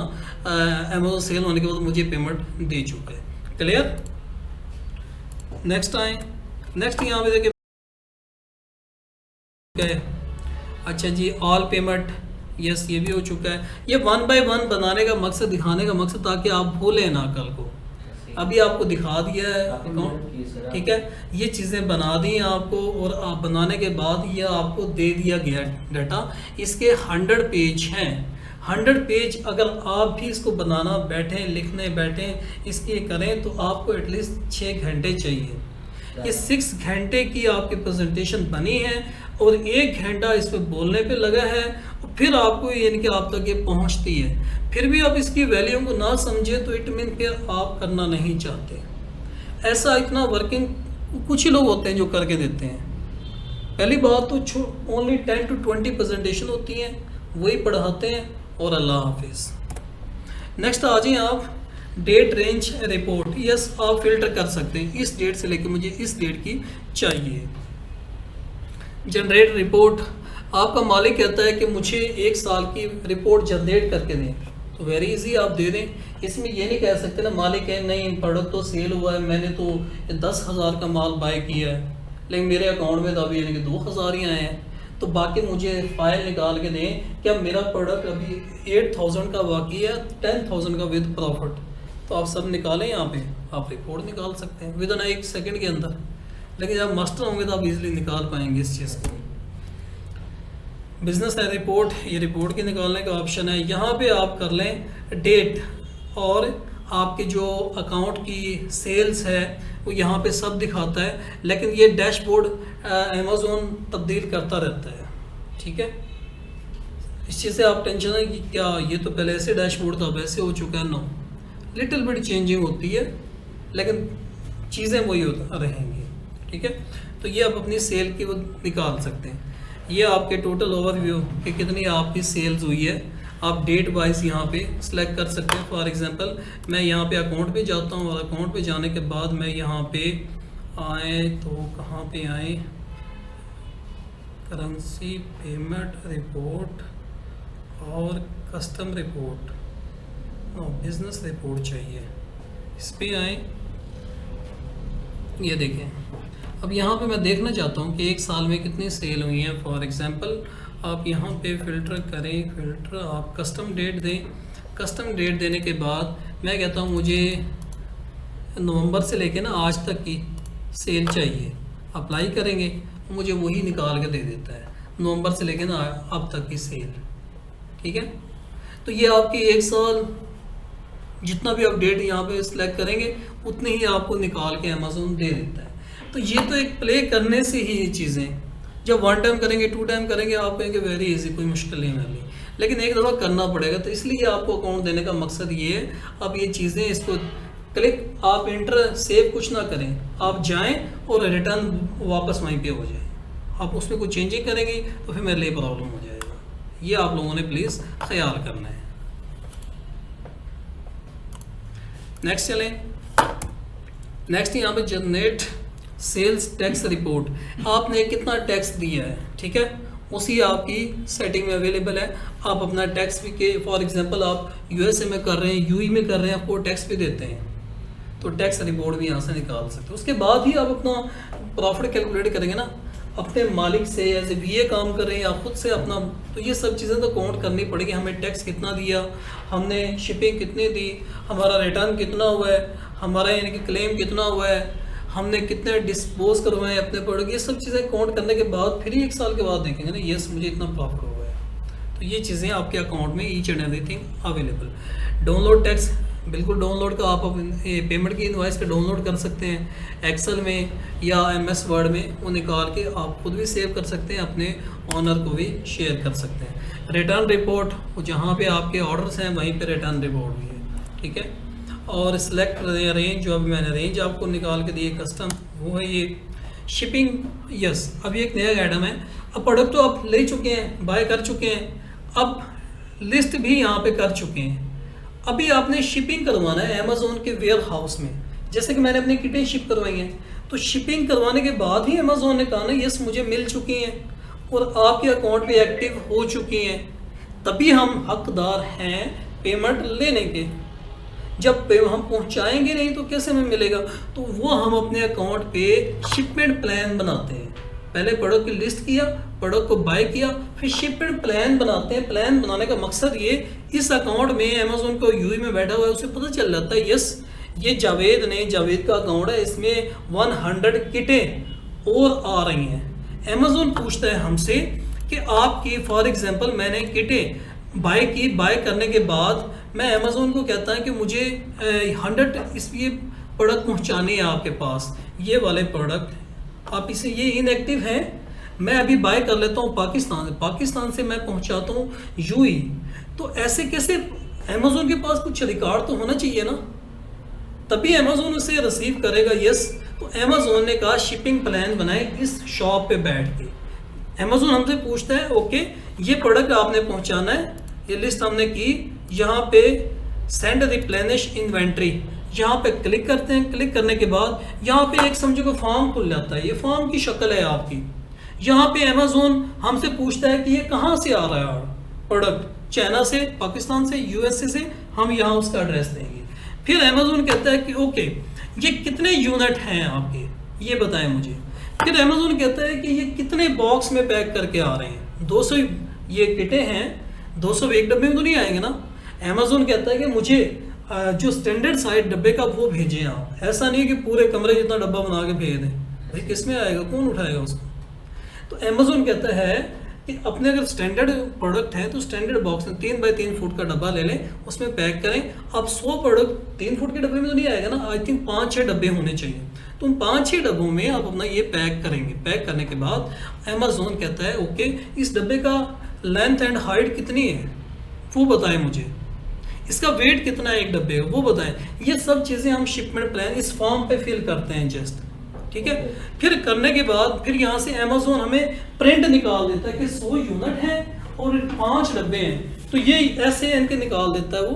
अमेजोन सेल होने के बाद मुझे पेमेंट दे चुका है। क्लियर। नेक्स्ट आए, नेक्स्ट यहाँ पे देखिए अच्छा जी ऑल पेमेंट, यस ये भी हो चुका है। ये 1 by 1 बनाने का मकसद, दिखाने का मकसद ताकि आप भूलें ना कल को। अभी आपको दिखा दिया है अकाउंट, ठीक है। ये चीज़ें बना दी हैं आपको, और आप बनाने के बाद ये आपको दे दिया गया डाटा। इसके 100 पेज हैं। 100 पेज अगर आप भी इसको बनाना बैठें, लिखने बैठें, इसके करें तो आपको एटलीस्ट 6 घंटे चाहिए। ये 6 घंटे की आपकी प्रेजेंटेशन बनी है और 1 घंटा इस पर बोलने पे लगा है, और फिर आपको यानी कि आप तक ये पहुंचती है। फिर भी आप इसकी वैल्यू को ना समझे तो इट मीन फिर आप करना नहीं चाहते। ऐसा इतना वर्किंग कुछ ही लोग होते हैं जो करके देते हैं। पहली बात तो ओनली 10 to 20 प्रेजेंटेशन होती हैं, वही पढ़ाते हैं, और अल्लाह हाफिज़। नेक्स्ट आ जाइए आप, डेट रेंज रिपोर्ट। यस, आप फिल्टर कर सकते हैं, इस डेट से लेकर मुझे इस डेट की चाहिए। जनरेट रिपोर्ट, आपका मालिक कहता है कि मुझे 1 साल की रिपोर्ट जनरेट करके दें, तो वेरी इजी, आप दे दें। इसमें ये नहीं कह सकते ना मालिक है नहीं प्रोडक्ट तो सेल हुआ है, मैंने तो 10,000 का माल बाय किया है, लेकिन मेरे अकाउंट में तो अभी यानी कि 2,000 ही आए हैं, तो बाकी मुझे फाइल निकाल के दें कि अब मेरा प्रोडक्ट अभी 8,000 का बाकी है, 10,000 का विद प्रॉफिट। तो आप सब निकालें, यहाँ पे आप रिपोर्ट निकाल सकते हैं विद इन 1 सेकंड के अंदर। लेकिन जब मास्टर होंगे तो आप इजीली निकाल पाएंगे इस चीज़ को। बिजनेस है रिपोर्ट, ये रिपोर्ट के निकालने का ऑप्शन है। यहाँ पे आप कर लें डेट, और आपके जो अकाउंट की सेल्स है वो यहाँ पे सब दिखाता है, लेकिन ये डैशबोर्ड अमेज़ॉन तब्दील करता रहता है, ठीक है। इस चीज़ से आप टेंशन है कि क्या ये तो पहले ऐसे डैशबोर्ड था वैसे हो चुका है, नो, लिटिल बिट चेंजिंग होती है, लेकिन चीज़ें वही रहेंगी, ठीक है। तो ये आप अपनी सेल की वो निकाल सकते हैं। ये आपके टोटल ओवरव्यू कि कितनी आपकी सेल्स हुई है, आप डेट वाइज यहाँ पे सिलेक्ट कर सकते हैं। फॉर एग्जांपल मैं यहाँ पे अकाउंट पे जाता हूँ, और अकाउंट पे जाने के बाद मैं यहाँ पे आए तो कहाँ पे आए, करेंसी पेमेंट रिपोर्ट और custom report, no business report चाहिए, इस पे आए। ये देखें, अब यहाँ पे मैं देखना चाहता हूँ कि 1 साल में कितनी सेल हुई है। फॉर एग्जांपल आप यहाँ पे फ़िल्टर करें, फ़िल्टर आप कस्टम डेट दें। कस्टम डेट देने के बाद मैं कहता हूँ मुझे नवंबर से लेके ना आज तक की सेल चाहिए। अप्लाई करेंगे, मुझे वही निकाल के दे देता है, नवंबर से लेके ना अब तक की सेल, ठीक है। तो ये आपकी 1 साल जितना भी आप डेट यहाँ पे सिलेक्ट करेंगे उतनी ही आपको निकाल के अमेज़ॉन दे देता है। तो ये तो एक प्ले करने से ही ये चीज़ें, जब 1 टाइम करेंगे 2 टाइम करेंगे आप कहेंगे वेरी इजी, कोई मुश्किल नहीं वाली, लेकिन एक दफ़ा करना पड़ेगा। तो इसलिए आपको अकाउंट देने का मकसद ये है। अब ये चीज़ें इसको क्लिक, आप इंटर सेव कुछ ना करें, आप जाएं और रिटर्न वापस वहीं पे हो जाए। आप उसमें कुछ चेंजिंग करेंगे तो फिर मेरे लिए प्रॉब्लम हो जाएगा। ये आप लोगों ने प्लीज़ ख्याल करना है। नेक्स्ट चलें। नेक्स्ट यहाँ पे जनरेट सेल्स टैक्स रिपोर्ट, आपने कितना टैक्स दिया है, ठीक है, उसी आपकी सेटिंग में अवेलेबल है। आप अपना टैक्स भी के फॉर एग्जांपल आप यूएसए में कर रहे हैं, यूई में कर रहे हैं, आपको टैक्स भी देते हैं, तो टैक्स रिपोर्ट भी यहाँ से निकाल सकते हो। उसके बाद ही आप अपना प्रॉफिट कैलकुलेट करेंगे ना, अपने मालिक से एज ए वीए काम कर रहे हैं या खुद से अपना, तो ये सब चीज़ें तो काउंट करनी पड़ेगी। हमें टैक्स कितना दिया, हमने शिपिंग कितनी दी, हमारा रिटर्न कितना हुआ है, हमारा यानी कि क्लेम कितना हुआ है, हमने कितने डिस्पोज करवाए अपने प्रोडक्ट, ये सब चीज़ें काउंट करने के बाद फिर ही 1 साल के बाद देखेंगे ना यस मुझे इतना प्रॉफिट हुआ है। तो ये चीज़ें आपके अकाउंट में each and everything available. Download tax, बिल्कुल डाउनलोड का आप पेमेंट की इनवॉइस का डाउनलोड कर सकते हैं एक्सेल में या MS वर्ड में, वो निकाल के आप खुद भी सेव कर सकते हैं, अपने ऑनर को भी शेयर कर सकते हैं। रिटर्न रिपोर्ट, जहाँ पे आपके ऑर्डर्स हैं वहीं पे रिटर्न रिपोर्ट भी है, ठीक है। और सिलेक्ट रेंज, जो अभी मैंने रेंज आपको निकाल के दिए कस्टम, वो है ये। शिपिंग, यस, अभी एक नया आइटम है। अब प्रोडक्ट तो आप ले चुके हैं, बाय कर चुके हैं, अब लिस्ट भी यहाँ पे कर चुके हैं, अभी आपने शिपिंग करवाना है अमेज़ॉन के वेयर हाउस में। जैसे कि मैंने अपनी किटें शिप करवाई हैं, तो शिपिंग करवाने के बाद ही अमेज़ॉन ने कहा ना यस मुझे मिल चुकी हैं और आपके अकाउंट पे एक्टिव हो चुकी हैं, तभी हम हकदार हैं पेमेंट लेने के। जब हम पहुंचाएंगे नहीं तो कैसे हमें मिलेगा? तो वो हम अपने अकाउंट पे शिपमेंट प्लान बनाते हैं। पहले प्रोडक्ट की लिस्ट किया, प्रोडक्ट को बाय किया, फिर शिपमेंट प्लान बनाते हैं। प्लान बनाने का मकसद ये, इस अकाउंट में अमेज़ॉन को यूई में बैठा हुआ है उसे पता चल जाता है यस ये जावेद का अकाउंट है, इसमें 100 किटें और आ रही हैं। अमेज़ोन पूछता है हमसे कि आपकी फॉर एग्जांपल मैंने किटें बाय करने के बाद मैं अमेज़ोन को कहता है कि मुझे 100 ये प्रोडक्ट पहुंचाने हैं आपके पास, ये वाले प्रोडक्ट आप इसे, ये इनएक्टिव हैं, मैं अभी बाय कर लेता हूँ पाकिस्तान से मैं पहुंचाता हूँ यूएई। तो ऐसे कैसे, अमेज़ोन के पास कुछ रिकॉर्ड तो होना चाहिए ना, तभी अमेज़ोन उसे रिसीव करेगा। यस, तो अमेज़ोन ने कहा शिपिंग प्लान बनाए इस शॉप पे बैठ के। अमेज़ोन हमसे पूछता है ओके ये प्रोडक्ट आपने पहुंचाना है, ये लिस्ट हमने की, यहाँ पे सेंड रिप्लेनिश इन्वेंट्री, यहाँ पे क्लिक करते हैं। क्लिक करने के बाद यहाँ पे एक समझो को फॉर्म खुल जाता है, ये फॉर्म की शक्ल है आपकी। यहाँ पे अमेज़ोन हमसे पूछता है कि ये कहाँ से आ रहा है प्रोडक्ट, चाइना से, पाकिस्तान से, यूएसए से, हम यहाँ उसका एड्रेस देंगे। फिर अमेज़ोन कहता है कि ओके ये कितने यूनिट हैं आपके, ये बताएं मुझे। फिर अमेज़ोन कहता है कि ये कितने बॉक्स में पैक करके आ रहे हैं, 200 ये किटें हैं, 200 एक डब्बे में तो नहीं आएंगे ना। अमेज़ोन कहता है कि मुझे जो स्टैंडर्ड साइज डब्बे का वो भेजें आप, ऐसा नहीं कि पूरे कमरे जितना डब्बा बना के भेज दें, भाई किस में आएगा, कौन उठाएगा उसको। तो अमेज़ोन कहता है कि अपने अगर स्टैंडर्ड प्रोडक्ट है तो स्टैंडर्ड बॉक्स में 3 बाई 3 फुट का डब्बा ले लें, उसमें पैक करें। अब 100 प्रोडक्ट 3 फुट के डब्बे में तो नहीं आएगा ना, आई थिंक 5-6 डब्बे होने चाहिए। तो उन 5-6 डब्बों में आप अपना ये पैक करेंगे। पैक करने के बाद अमेज़ोन कहता है ओके इस डब्बे का लेंथ एंड हाइट कितनी है वो बताएं मुझे, इसका वेट कितना है एक डब्बे का वो बताएं। ये सब चीज़ें हम शिपमेंट प्लान इस फॉर्म पे फिल करते हैं जस्ट, ठीक है। फिर करने के बाद फिर यहाँ से अमेज़ोन हमें प्रिंट निकाल देता है कि 100 यूनिट है और 5 डब्बे हैं, तो ये ऐसे इनके निकाल देता है वो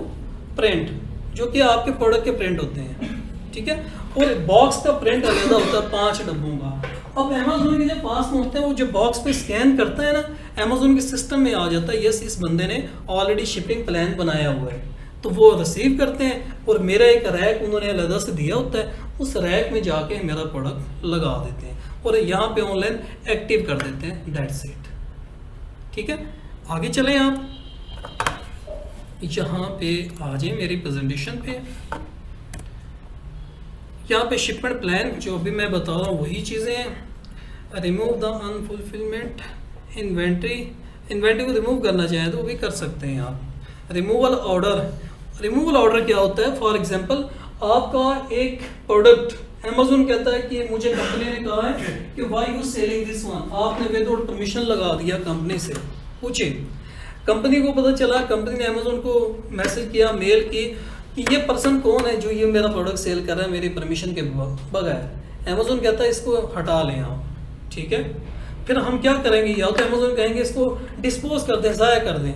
प्रिंट, जो कि आपके प्रोडक्ट के प्रिंट होते हैं, ठीक है। और बॉक्स का प्रिंट अलग होता है 5 डब्बों का। अब अमेज़ोन के जो पास में होते हैं वो जो बॉक्स पे स्कैन करता है ना, अमेज़ोन के सिस्टम में आ जाता है यस इस बंदे ने ऑलरेडी शिपिंग प्लान बनाया हुआ है, तो वो रिसीव करते हैं और मेरा एक रैक उन्होंने अलग से दिया होता है, उस रैक में जाके मेरा प्रोडक्ट लगा देते हैं और यहाँ पे ऑनलाइन एक्टिव कर देते हैं, दैट्स इट, ठीक है। आगे चलें आप, यहाँ पे आ जाए मेरी प्रेजेंटेशन पे। यहाँ पे शिपमेंट प्लान जो अभी मैं बता रहा हूँ वही चीज़ें हैं। रिमूव द अनफुलफिलमेंट इन्वेंट्री को रिमूव करना चाहें तो वो भी कर सकते हैं आप। रिमूवल ऑर्डर क्या होता है, फॉर एग्जांपल आपका एक प्रोडक्ट अमेज़ोन कहता है कि मुझे कंपनी ने कहा है कि why you selling this one, आपने विदाउट परमिशन लगा दिया कंपनी से, पूछे कंपनी को पता चला, कंपनी ने अमेज़ोन को मैसेज किया, मेल की कि ये पर्सन कौन है जो ये मेरा प्रोडक्ट सेल कर रहा है मेरी परमिशन के बगैर। अमेज़ोन कहता है इसको हटा लें आप, ठीक है। फिर हम क्या करेंगे, या तो अमेज़ोन कहेंगे इसको डिस्पोज कर दें, ज़ाया कर दें,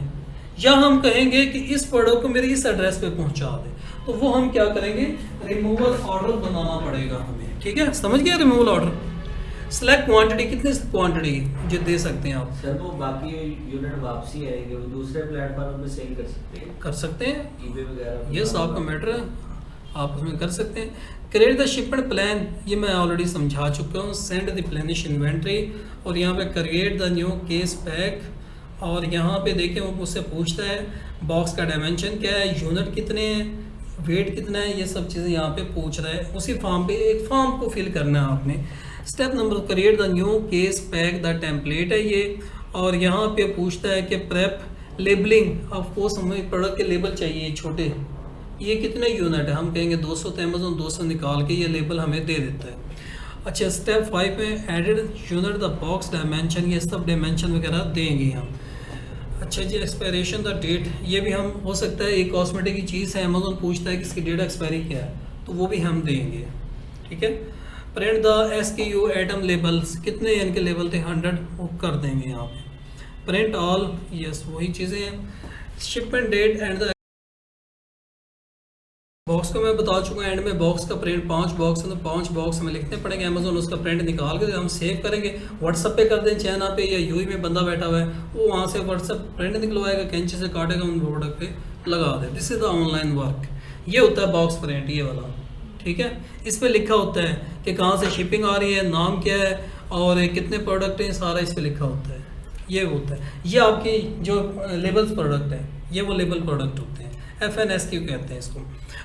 या हम कहेंगे कि इस प्रोडक्ट को मेरे इस एड्रेस पे पहुंचा दें, तो वो हम क्या करेंगे, रिमूवल ऑर्डर बनाना पड़ेगा हमें, ठीक है। समझ गया रिमूवल ऑर्डर। सिलेक्ट क्वांटिटी, कितनी क्वांटिटी जो दे सकते हैं आप सर, वो बाकी यूनिट वापसी आएगी वो दूसरे प्लेटफॉर्म पे सेल कर सकते हैं ईबे वगैरह, यस आपका मैटर है, आप उसमें कर सकते हैं। क्रिएट द शिपमेंट प्लान, ये मैं ऑलरेडी समझा चुका हूँ। सेंड रिप्लेनिश इन्वेंट्री, और यहाँ पे create the new case pack, और यहाँ पे देखें वो मुझसे पूछता है बॉक्स का डायमेंशन क्या है, यूनिट कितने हैं, वेट कितना है, ये सब चीज़ें यहाँ पे पूछ रहा है। उसी फॉर्म पे एक फॉर्म को फिल करना है आपने। Step number create the new case pack, the template है ये, और यहाँ पे पूछता है कि प्रेप लेबलिंग, आपको हमें प्रोडक्ट के लेबल चाहिए छोटे, ये कितने यूनिट है, हम कहेंगे 200, तो अमेज़ोन 200 निकाल के ये लेबल हमें दे देता है। अच्छा, स्टेप 5 में added unit the box dimension, ये सब डायमेंशन वगैरह देंगे हम। अच्छा जी, एक्सपायरेशन द डेट, ये भी हम हो सकता है एक कॉस्मेटिक की चीज़ है, अमेज़ोन पूछता है कि इसकी डेट एक्सपायरी क्या है, तो वो भी हम देंगे, ठीक है। Print the SKU item labels, कितने इनके लेबल थे 100, वो कर देंगे यहाँ पे। प्रिंट ऑल, यस वही चीज़ें हैं। Shipment date and the box को मैं बता चुका हूँ, एंड में बॉक्स का प्रिंट 5 बॉक्स है तो 5 बॉक्स हमें लिखने पड़ेंगे। अमेज़ोन उसका प्रिंट निकाल के हम सेव करेंगे, व्हाट्सअप पे कर दें चाइना पे, या यूएई में बंदा बैठा हुआ है वो वहाँ से व्हाट्सअप प्रिंट निकलवाएगा, कैंची से काटेगा, उन प्रोडक्ट पे लगा दे। This is the online work. ये होता है बॉक्स प्रिंट, ये वाला, ठीक है। इस पर लिखा होता है कि कहाँ से शिपिंग आ रही है, नाम क्या है और कितने प्रोडक्ट हैं, सारा इस पर लिखा होता है। ये होता है, ये आपकी जो लेबल्स प्रोडक्ट है, ये वो लेबल प्रोडक्ट होते हैं। FNS क्यों कहते हैं इसको।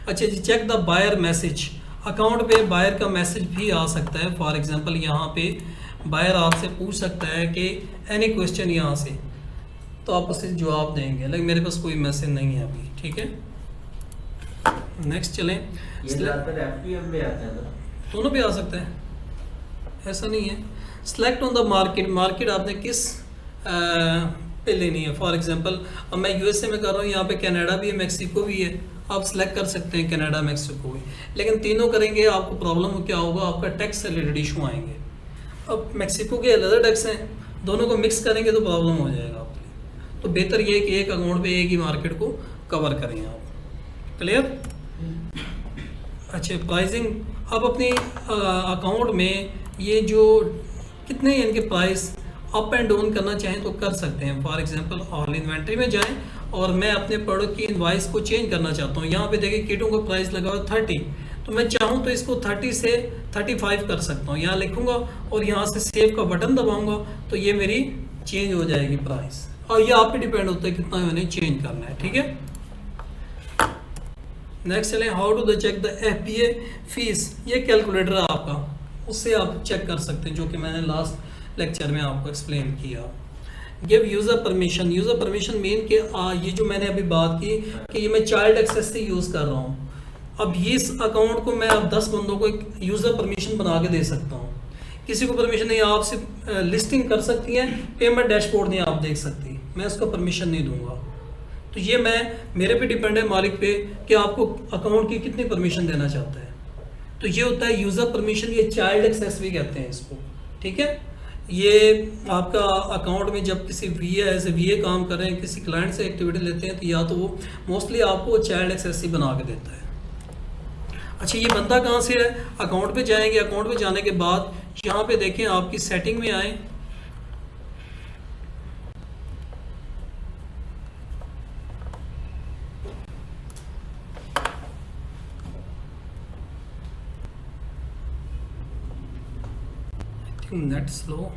अच्छा जी, check the buyer message, account पे बायर का मैसेज भी आ सकता है। फॉर एग्जांपल यहाँ पे बायर आपसे पूछ सकता है कि एनी क्वेश्चन यहाँ से, तो आप उसे जवाब देंगे, लेकिन मेरे पास कोई मैसेज नहीं है अभी, ठीक है। नेक्स्ट चलें, ये ज़्यादातर FTM में आता है ना, दोनों पे आ सकता है, ऐसा नहीं है। Select on the market, market आपने किस पे लेनी है। फॉर एग्जांपल अब मैं USA में कर रहा हूँ, यहाँ पे कनाडा भी है, मैक्सिको भी है, आप सेलेक्ट कर सकते हैं कनाडा मैक्सिको भी, लेकिन तीनों करेंगे आपको प्रॉब्लम क्या होगा, आपका टैक्स से रिलेटेड इशू आएंगे। अब मैक्सिको के अलग टैक्स हैं, दोनों को मिक्स करेंगे तो प्रॉब्लम हो जाएगा आपके लिए। तो बेहतर ये है कि एक अकाउंट पे एक ही मार्केट को कवर करें आप। क्लियर? अच्छा, प्राइसिंग, अब अपनी अकाउंट में ये जो कितने इनके प्राइस अप एंड डाउन करना चाहें तो कर सकते हैं। फॉर एग्जांपल ऑल इन्वेंट्री में जाएं और मैं अपने प्रोडक्ट की इनवाइस को चेंज करना चाहता हूँ। यहाँ पे देखिए किटों का प्राइस लगा हुआ 30, तो मैं चाहूँ तो इसको 30 से 35 कर सकता हूँ। यहाँ लिखूँगा और यहाँ से सेव का बटन दबाऊँगा तो ये मेरी चेंज हो जाएगी प्राइस, और ये आप पे डिपेंड होता है कितना मैंने चेंज करना है, ठीक है। नेक्स्ट चलें, how to the check the FBA fees, ये कैलकुलेटर है आपका, उससे आप चेक कर सकते हैं, जो कि मैंने लास्ट लेक्चर में आपको एक्सप्लेन किया। Give user permission, user permission mean कि ये जो मैंने अभी बात की कि ये मैं चाइल्ड एक्सेस से यूज़ कर रहा हूँ। अब इस अकाउंट को मैं अब 10 बंदों को एक यूज़र परमिशन बना के दे सकता हूँ। किसी को परमिशन नहीं, आप सिर्फ लिस्टिंग कर सकती हैं, पेमेंट डैशबोर्ड नहीं आप देख सकती, मैं उसको परमिशन नहीं दूंगा। तो ये मेरे पे डिपेंड है, मालिक पे, कि आपको अकाउंट की कितनी परमिशन देना चाहता है। तो ये होता है यूज़र परमिशन, ये चाइल्ड एक्सेस भी कहते हैं इसको, ठीक है। ये आपका अकाउंट में जब किसी VA काम कर रहे हैं, किसी क्लाइंट से एक्टिविटी लेते हैं, तो या तो वो मोस्टली आपको चाइल्ड एक्सेस ही बना के देता है। अच्छा, ये बनता कहाँ से है, अकाउंट पे जाएंगे, अकाउंट पे जाने के बाद यहाँ पे देखें, आपकी सेटिंग में आए, नेट स्लो,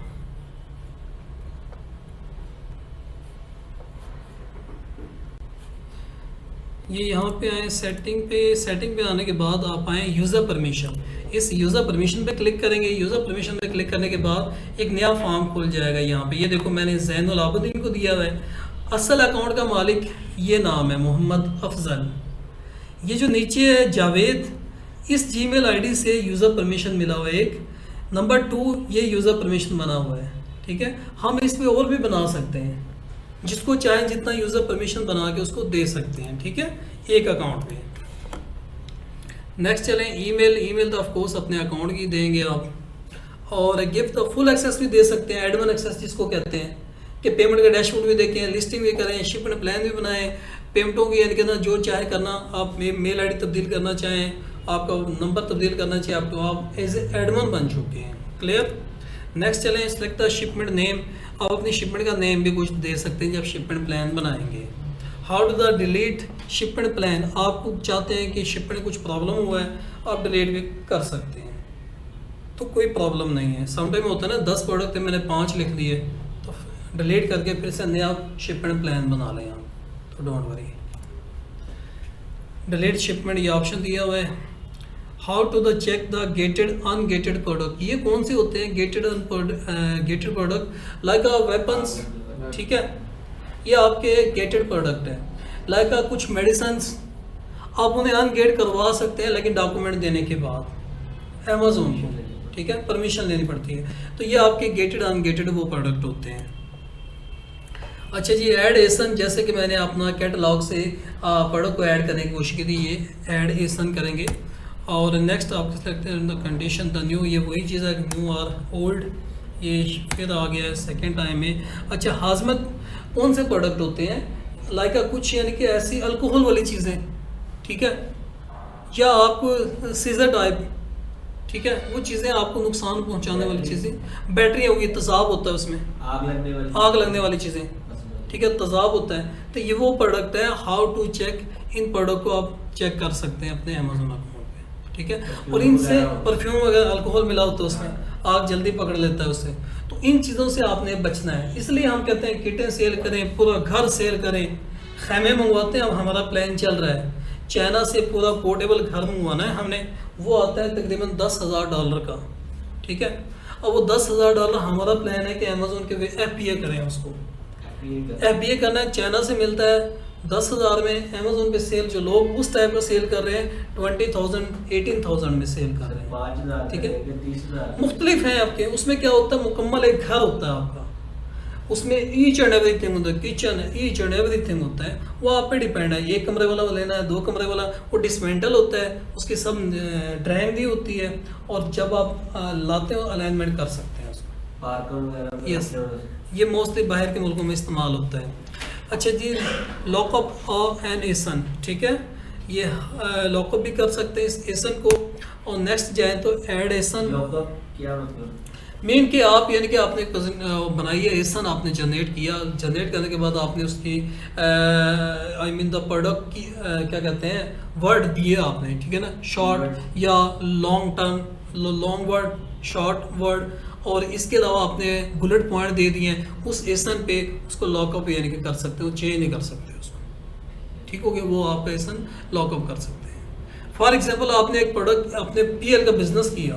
ये यहाँ पे आए सेटिंग पे आने के बाद आप आए यूज़र परमिशन। इस यूज़र परमिशन पे क्लिक करेंगे। यूज़र परमिशन पे क्लिक करने के बाद एक नया फॉर्म खुल जाएगा। यहाँ पे ये देखो, मैंने ज़ैनुल आबिदीन को दिया हुआ है। असल अकाउंट का मालिक ये नाम है मोहम्मद अफजल। ये जो नीचे है जावेद, इस जीमेल आईडी से यूज़र परमिशन मिला हुआ है एक। नंबर 2 ये यूज़र परमिशन बना हुआ है, ठीक है। हम इस पे और भी बना सकते हैं, जिसको चाहें जितना यूज़र परमिशन बना के उसको दे सकते हैं, ठीक है, एक अकाउंट पे। नेक्स्ट चलें, ईमेल तो ऑफ कोर्स अपने अकाउंट की देंगे आप, और गिफ्ट द फुल एक्सेस भी दे सकते हैं, एडमिन एक्सेस जिसको कहते हैं, कि पेमेंट का डैशबोर्ड भी देखें, लिस्टिंग भी करें, शिपमेंट प्लान भी बनाएं, पेमेंटों की यानी कि जो चाहे करना, आप मेल आईडी तब्दील करना चाहें, आपका नंबर तब्दील करना चाहिए, आपको आप एज एडमिन बन चुके हैं। क्लियर? नेक्स्ट चलें, सेलेक्ट द शिपमेंट नेम, आप अपनी शिपमेंट का नेम भी कुछ दे सकते हैं जब शिपमेंट प्लान बनाएंगे। How to the delete shipment plan, आप चाहते हैं कि शिपमेंट कुछ प्रॉब्लम हुआ है, आप डिलीट भी कर सकते हैं, तो कोई प्रॉब्लम नहीं है। समटाइम होता है ना, 10 प्रोडक्ट थे, मैंने 5 लिख दिए, तो डिलीट करके फिर से नया शिपमेंट प्लान बना लें आप, तो डोंट वरी। डिलीट शिपमेंट ये ऑप्शन दिया हुआ है। How to the check the gated ungated product, ये कौन से होते हैं gated gated product, like weapons, ठीक है, ये आपके गेटेड प्रोडक्ट है। लाइक कुछ मेडिसिन्स आप उन्हें अनगेट करवा सकते हैं, लेकिन डॉक्यूमेंट देने के बाद अमेज़ॉन को, ठीक है, परमिशन लेनी पड़ती है। तो ये आपके गेटेड अनगेटेड वो प्रोडक्ट होते हैं। अच्छा जी, ऐड एसन, जैसे कि मैंने अपना कैटलॉग से प्रोडक्ट को ऐड करने की कोशिश की थी, ये ऐड एसन करेंगे। और नेक्स्ट आपके select the condition the new, ये वही चीज़ है, न्यू और ओल्ड, ये फिर आ गया है सेकेंड टाइम में। अच्छा, हाजमत कौन से प्रोडक्ट होते हैं, लाइक कुछ यानी कि ऐसी अल्कोहल वाली चीज़ें, ठीक है, या आपको सीजर टाइप, ठीक है, वो चीज़ें आपको नुकसान पहुंचाने वाली चीज़ें, बैटरी होगी, तेज़ाब होता है उसमें, आग लगने वाली चीज़ें, ठीक है, तेज़ाब होता है, तो ये वो प्रोडक्ट है। हाउ टू चेक, इन प्रोडक्ट को आप चेक कर सकते हैं अपने अमेज़ॉन अकाउंट पे, ठीक है। और इनसे परफ्यूम वगैरह अल्कोहल मिला होता है उसमें, आग जल्दी पकड़ लेता है उससे, तो इन चीज़ों से आपने बचना है। इसलिए हम कहते हैं किटें सेल करें, पूरा घर सेल करें, खैमे मंगवाते हैं, अब हमारा प्लान चल रहा है चाइना से पूरा पोर्टेबल घर मंगवाना है हमने, वो आता है तकरीबन $10,000 का, ठीक है। अब वो $10,000 हमारा प्लान है कि अमेज़ोन के FBA करें उसको, FBA करना है, चाइना से मिलता है 10,000 में, अमेज़ोन पे सेल जो लोग उस टाइप का सेल कर रहे हैं 20,000 18,000 में सेल कर रहे हैं, 5,000 ठीक है। 30,000 मुख्तलिफ हैं आपके, उसमें क्या होता है मुकम्मल एक घर होता है आपका, उसमें ईच एंड एवरीथिंग होता है, किचन ईच एंड एवरीथिंग होता है, वो आप पे डिपेंड है, 1 कमरे वाला लेना है 2 कमरे वाला, वो डिसमेंटल होता है, उसकी सब ड्राइंग दी होती है, और जब आप लाते हो अलाइनमेंट कर सकते हैं उसको। पार्कर वगैरह यस, ये मोस्टली बाहर के मुल्कों में इस्तेमाल होता है। अच्छा जी, लॉकअप ऑफ एन एसन, ठीक है, ये लॉकअप भी कर सकते हैं इस एसन को। और नेक्स्ट जाए तो ऐड एसन, लॉकअप क्या मतलब? मीन कि आप यानी कि आपने बनाई है एसन, आपने जनरेट किया, जनरेट करने के बाद आपने उसकी आई मीन द प्रोडक्ट की क्या कहते हैं वर्ड दिए आपने, ठीक है ना, शॉर्ट या long term, long word, short word, और इसके अलावा आपने बुलेट पॉइंट दे दिए हैं, उस एसन पे उसको लॉकअप यानी कि कर सकते हो, चेंज नहीं कर सकते उसको, ठीक हो गया, वो आपका एसन लॉकअप कर सकते हैं। फॉर एग्जांपल आपने एक प्रोडक्ट, आपने PL का बिजनेस किया,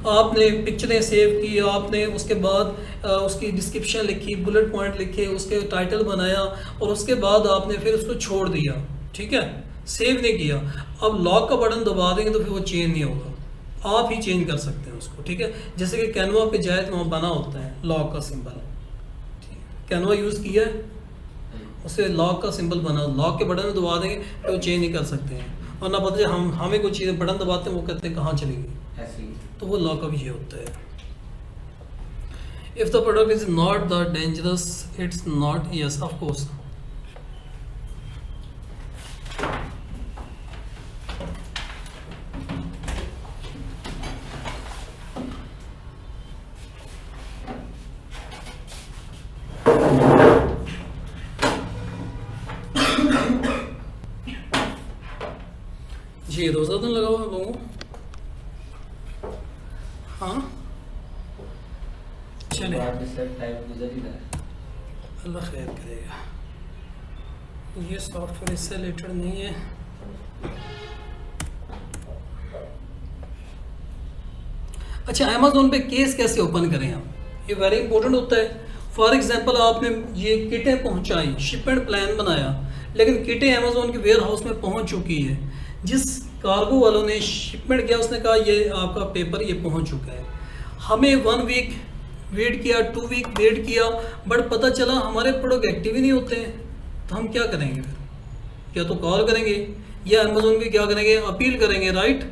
आपने पिक्चरें सेव की, आपने उसके बाद उसकी डिस्क्रिप्शन लिखी, बुलेट पॉइंट लिखे, उसके टाइटल बनाया, और उसके बाद आपने फिर उसको छोड़ दिया, ठीक है, सेव नहीं किया। अब लॉक का बटन दबा देंगे तो फिर वो चेंज नहीं होगा, आप ही चेंज कर सकते हैं उसको, ठीक है। जैसे कि कैनवा पे जाए तो वहाँ बना होता है लॉक का सिंबल, कैनवा यूज़ किया है, उससे लॉक का सिंबल बना, लॉक के बटन दबा देंगे तो वो चेंज नहीं कर सकते हैं, और ना पता हमें कोई चीज़ें बटन दबाते हैं वो कहते हैं कहाँ चली गई, ऐसे ही तो वो लॉकअप ये होता है। If the product is not the dangerous, it's not, yes of course. जी रोज़ा तो लगा हुआ लोगों, हाँ चले, बाद में सर टाइम गुजर ही रहा है। अल्लाह खैर करेगा। ये सॉफ्टवेयर इससे रिलेटेड नहीं है। अच्छा, अमेज़ोन पे केस कैसे ओपन करें हम, ये वेरी इंपॉर्टेंट होता है। फॉर एग्जांपल आपने ये किटें पहुंचाई, शिपमेंट प्लान बनाया, लेकिन किटें अमेज़ोन के वेयर हाउस में पहुंच चुकी है, जिस कार्गो वालों ने शिपमेंट किया उसने कहा ये आपका पेपर ये पहुंच चुका है, हमें 1 वीक वेट किया, 2 वीक वेट किया, बट पता चला हमारे प्रोडक्ट एक्टिव ही नहीं होते हैं, तो हम क्या करेंगे फिर? या तो कॉल करेंगे या अमेज़ोन भी क्या करेंगे, अपील करेंगे, राइट,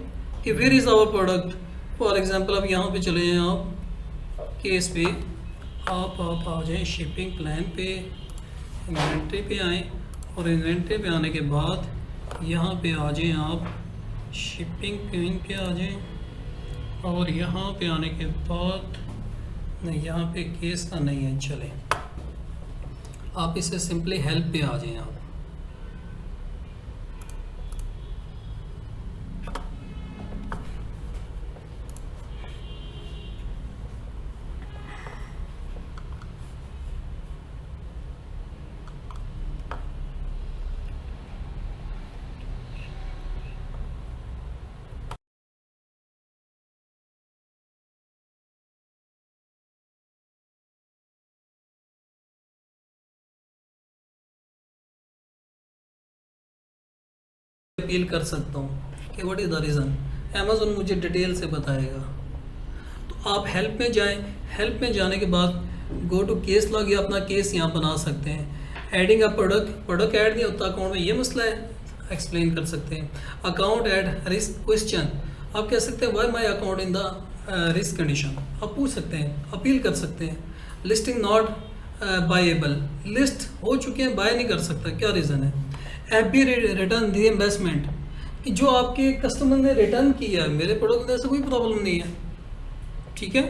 कि where is our product. For example अब यहाँ पे चले जाएँ आप केस पे, आप आ जाएँ शिपिंग प्लान पे, इन्वेंट्री पे आएँ, और इन्वेंट्री पे आने के बाद यहाँ पे आ जाएँ आप शिपिंग पेन पे आ जाएँ, और यहाँ पे आने के बाद नहीं, यहाँ पे केस का नहीं है, चले आप इसे सिंपली हेल्प पे आ जाएँ आप। अपील कर सकता हूँ कि what is the reason, Amazon मुझे डिटेल से बताएगा। तो आप हेल्प में जाएं, हेल्प में जाने के बाद गो टू केस लॉग, या अपना केस यहाँ बना सकते हैं। एडिंग अ प्रोडक्ट ऐड नहीं होता अकाउंट में, ये मसला है, एक्सप्लेन कर सकते हैं। अकाउंट ऐड रिस्क क्वेश्चन, आप कह सकते हैं why my account in the risk condition, आप पूछ सकते हैं, अपील कर सकते हैं। लिस्टिंग नॉट बायेबल, लिस्ट हो चुके हैं, बाय नहीं कर सकता, क्या रीज़न है। FB रिटर्न रीइंबर्समेंट, कि जो आपके कस्टमर ने रिटर्न किया है मेरे प्रोडक्ट में, ऐसा कोई प्रॉब्लम नहीं है, ठीक है,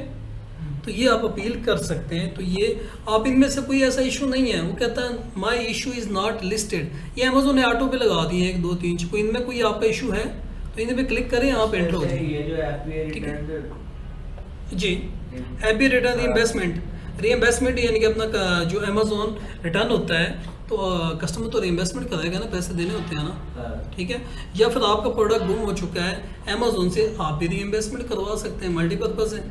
तो ये आप अपील कर सकते हैं। तो ये आप इनमें से कोई ऐसा इशू नहीं है, वो कहता है my issue is not listed, ये अमेज़ोन ने ऑटो पे लगा दिए 1 2 3, कोई इनमें कोई आपका इशू है तो इनमें पे क्लिक करें, आप एंटर हो जाए। ये जो FBA रिटर्न जी, FB रिटर्न रीइंबर्समेंट यानी कि अपना जो अमेज़ोन रिटर्न होता है तो कस्टमर तो रीइंवेस्टमेंट कराएगा ना, पैसे देने होते हैं ना, हाँ। ठीक है। या फिर आपका प्रोडक्ट गुम हो चुका है, अमेजोन से आप भी रीइंवेस्टमेंट करवा सकते हैं, मल्टीपर्पज़ है,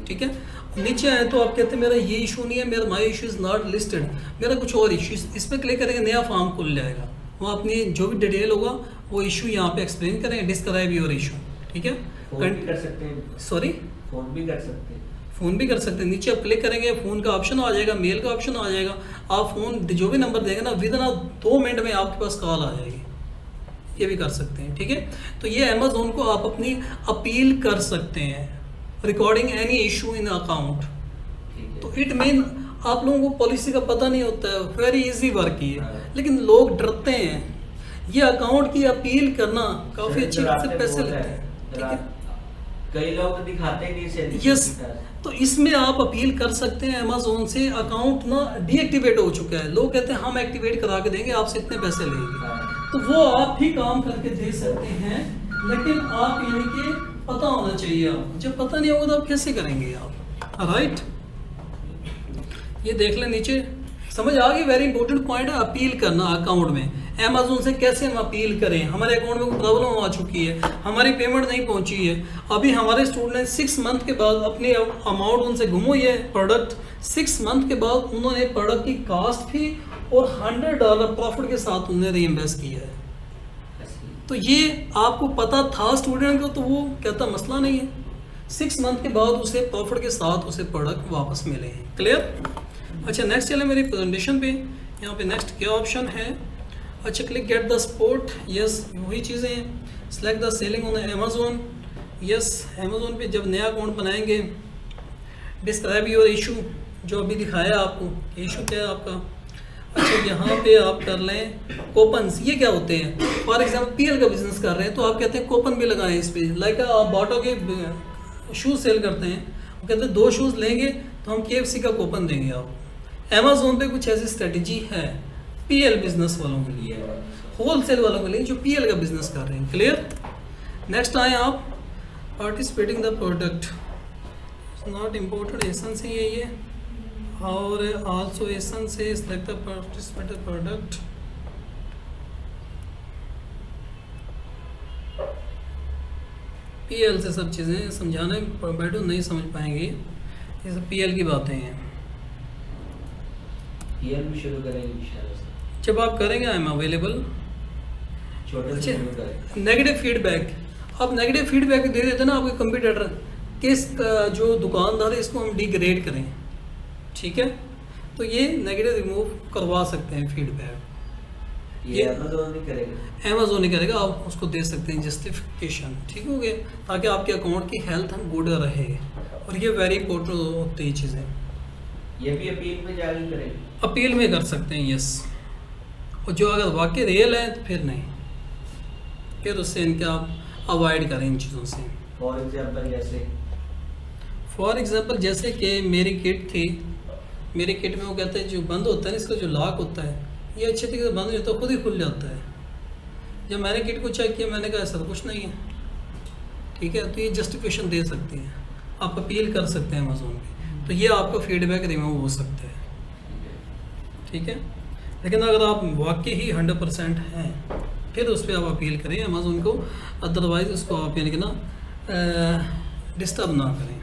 ठीक है। नीचे आए तो आप कहते हैं मेरा ये इशू नहीं है, मेरा my issue is not listed, मेरा कुछ और इशू, इस पर क्लिक करेंगे नया फॉर्म खुल जाएगा, वहाँ अपनी जो भी डिटेल होगा वो इशू यहाँ पे एक्सप्लेन करेंगे, डिस्क्राइब योर इशू, ठीक है। फोन भी कर सकते हैं, सॉरी फोन भी कर सकते हैं, फ़ोन भी कर सकते हैं। नीचे आप क्लिक करेंगे फ़ोन का ऑप्शन आ जाएगा, मेल का ऑप्शन आ जाएगा, आप फ़ोन जो भी नंबर देंगे ना विद इन 2 मिनट में आपके पास कॉल आ जाएगी, ये भी कर सकते हैं, ठीक है। तो ये अमेजोन को आप अपनी अपील कर सकते हैं, recording any issue in account. ठीक है। तो इट मीन आप लोगों को पॉलिसी का पता नहीं होता है, वेरी इजी वर्क ही है, हाँ। लेकिन लोग डरते हैं। ये अकाउंट की अपील करना काफ़ी अच्छी डराते से पैसे बहुत लेते है, हैं, ठीक है। कई लोग तो दिखाते ही नहीं सैलरी यस, के साथ। तो इसमें आप अपील कर सकते हैं अमेजोन से, अकाउंट ना डीएक्टिवेट हो चुका है, लोग कहते हैं हम एक्टिवेट करा के देंगे, आपसे इतने पैसे लेंगे, हाँ। तो वो आप भी काम करके दे सकते हैं, लेकिन आप यानी कि पता होना चाहिए। आप जब पता नहीं होगा तो आप कैसे करेंगे आप, राइट। ये देख लें नीचे, समझ आ गई। वेरी इंपॉर्टेंट पॉइंट है अपील करना अकाउंट में। अमेजोन से कैसे हम अपील करें, हमारे अकाउंट में कोई प्रॉब्लम आ चुकी है, हमारी पेमेंट नहीं पहुंची है, अभी हमारे स्टूडेंट ने 6 मंथ के बाद अपनी अमाउंट उनसे गुम हुई है, प्रोडक्ट 6 मंथ के बाद उन्होंने प्रोडक्ट की कॉस्ट भी और $100 प्रॉफिट के साथ उन्होंने रीइंवेस्ट किया है। तो ये आपको पता था स्टूडेंट को, तो वो कहता मसला नहीं है, 6 मंथ के बाद उसे प्रॉफिट के साथ उसे प्रोडक्ट वापस मिले हैं। क्लियर। अच्छा नेक्स्ट चले मेरी प्रेजेंटेशन पे। यहाँ पे नेक्स्ट क्या ऑप्शन है, अच्छा click get the support, yes वही चीज़ें हैं। Select the selling on Amazon, yes Amazon पे जब नया अकाउंट बनाएंगे, डिस्क्राइब योर इशू, जो अभी दिखाया आपको, इशू क्या है आपका। अच्छा यहाँ पे आप कर लें कूपन्स, ये क्या होते हैं, फॉर एग्जांपल पीएल का बिजनेस कर रहे हैं तो आप कहते हैं कूपन भी लगाएं इस पे। लाइक आप बाटो के शूज़ सेल करते हैं, वो कहते हैं 2 शूज़ लेंगे तो हम KFC का कूपन देंगे आपको। अमेजोन पे कुछ ऐसी स्ट्रेटजी है पीएल बिजनेस वालों के लिए, होलसेल वालों के लिए जो पीएल का बिजनेस कर रहे हैं। क्लियर। नेक्स्ट आए आप participating the product, not important, एसन से ये और आल्सो एसन से select the participated product. PL से सब चीज़ें समझाने बैठो नहीं समझ पाएंगे, ये सब पीएल की बातें हैं। पीएल भी शुरू करेंगे इंशाल्लाह से। जब आप करेंगे आई एम अवेलेबल। छोटे से शुरू करें। नेगेटिव फीडबैक, आप नेगेटिव फीडबैक दे देते ना आपके कंप्यूटर के, इस जो दुकानदार है इसको हम डिग्रेड करें, ठीक है, तो ये नेगेटिव रिमूव करवा सकते हैं फीडबैक। ये अमेज़न नहीं करेगा, अमेज़ोन नहीं करेगा, आप उसको दे सकते हैं जस्टिफिकेशन, ठीक हो गया, ताकि आपके अकाउंट की हेल्थ गुड रहे। और ये वेरी इंपॉर्टेंट होती है चीज़ें। ये भी अपील में जारी करेंगे, अपील में कर सकते हैं, यस। और जो अगर वाकई रियल है तो फिर नहीं, फिर उससे इनके आप अवॉइड करें इन चीज़ों से। फॉर एग्जांपल जैसे कि मेरी किट थी, मेरी किट में वो कहते हैं जो बंद होता है ना, इसका जो लॉक होता है ये अच्छे तरीके से बंद हो जाता है, खुद ही खुल जाता है। जब मैंने किट को चेक किया मैंने कहा ऐसा तो कुछ नहीं है, ठीक है, तो ये जस्टिफिकेशन दे सकते हैं, आप अपील कर सकते हैं अमेज़ोन पे, तो ये आपका फीडबैक रिमूव हो सकता है, ठीक है। लेकिन अगर आप वाकई ही 100% हैं फिर उस पर आप अपील करें अमेज़ोन को, अदरवाइज़ उसको आप यानी कि ना डिस्टर्ब ना करें।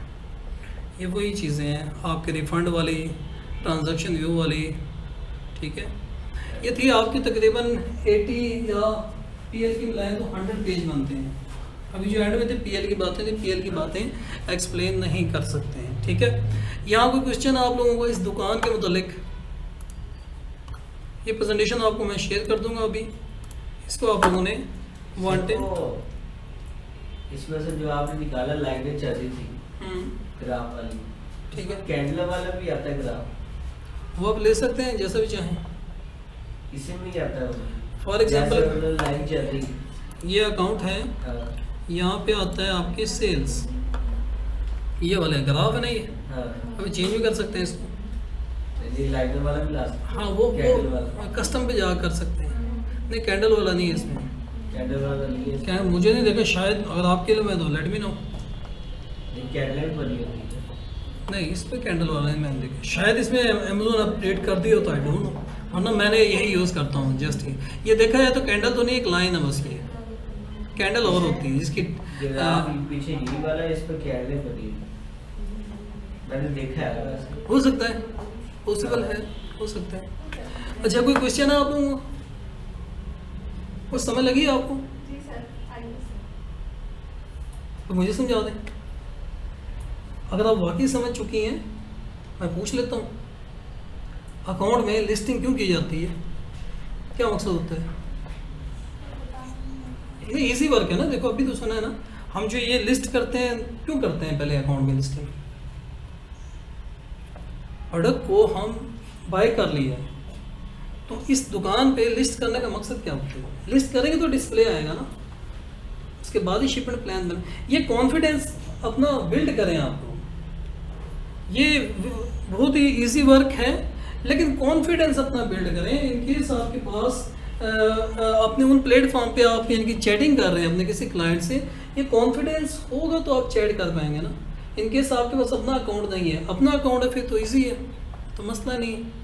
ये वही चीज़ें हैं आपके रिफ़ंड वाली, ट्रांजैक्शन व्यू वाली, ठीक है। ये थी आपकी तकरीबन 80 या पीएल की मिलाएं तो 100 पेज बनते हैं। अभी जो एंड में थे पीएल की बातें थी, पीएल की बातें एक्सप्लेन नहीं कर सकते हैं, ठीक है। यहाँ कोई क्वेश्चन आप लोगों को इस दुकान के मुतालिक, ये प्रेजेंटेशन आपको मैं शेयर कर दूंगा अभी, इसको आप लोगों ने वांटेड, इसमें से जो आपने निकाला लाइनें चल रही थी ग्राफ वाली, ठीक है, कैंडल वाला भी आता है ग्राफ, वो आप ले सकते हैं जैसा भी चाहें। इसे में नहीं आता है, फॉर एग्जांपल लाइन चल रही है, ये अकाउंट है, यहाँ पे आता है आपकी सेल्स, ये वाले ग्राफ है ना, ये अभी चेंज भी कर सकते हैं इसको, लाइनर वाला भी ला सकते हैं। हाँ वो कस्टम पे जा कर सकते हैं, नहीं कैंडल वाला नहीं है इसमें, कैंडल वाला नहीं है, क्या मुझे नहीं देखा, शायद अगर आपके लिए मैं तो लेट मी नो, कैंडल बनी होती है, नहीं इस पे कैंडल वाला नहीं मैंने देखा, शायद इसमें अमेज़ोन अपडेट कर दिया हो तो आई डोंट नो, वरना मैंने यही यूज़ करता हूँ जस्ट ये देखा जाए तो कैंडल तो नहीं, एक लाइन है बस, ये कैंडल और होती है जिसकी पीछे ये वाला इस पर कैंडल बनी है, मैंने देखा है वैसे। हो सकता है, पॉसिबल है, हो सकता है। अच्छा कोई क्वेश्चन है आप लोगों को? कुछ समझ लगी है आपको? तो मुझे समझा दें, अगर आप वाकई समझ चुकी हैं मैं पूछ लेता हूँ, अकाउंट में लिस्टिंग क्यों की जाती है, क्या मकसद होता है? ये इजी वर्क है ना, देखो अभी तो सुना है ना, हम जो ये लिस्ट करते हैं क्यों करते हैं? पहले अकाउंट में लिस्टिंग, प्रोडक्ट को हम बाय कर लिया है तो इस दुकान पे लिस्ट करने का मकसद क्या होता है? लिस्ट करेंगे तो डिस्प्ले आएगा ना, उसके बाद ही शिपमेंट प्लान बने। ये कॉन्फिडेंस अपना बिल्ड करें आप लोग, ये बहुत ही इजी वर्क है, लेकिन कॉन्फिडेंस अपना बिल्ड करें। इनकेस आपके पास अपने उन प्लेटफॉर्म पे आप यानी कि चैटिंग कर रहे हैं अपने किसी क्लाइंट से, ये कॉन्फिडेंस होगा तो आप चैट कर पाएंगे ना। इनकेस आपके पास अपना अकाउंट नहीं है, अपना अकाउंट है फिर तो इजी है, तो मसला नहीं है।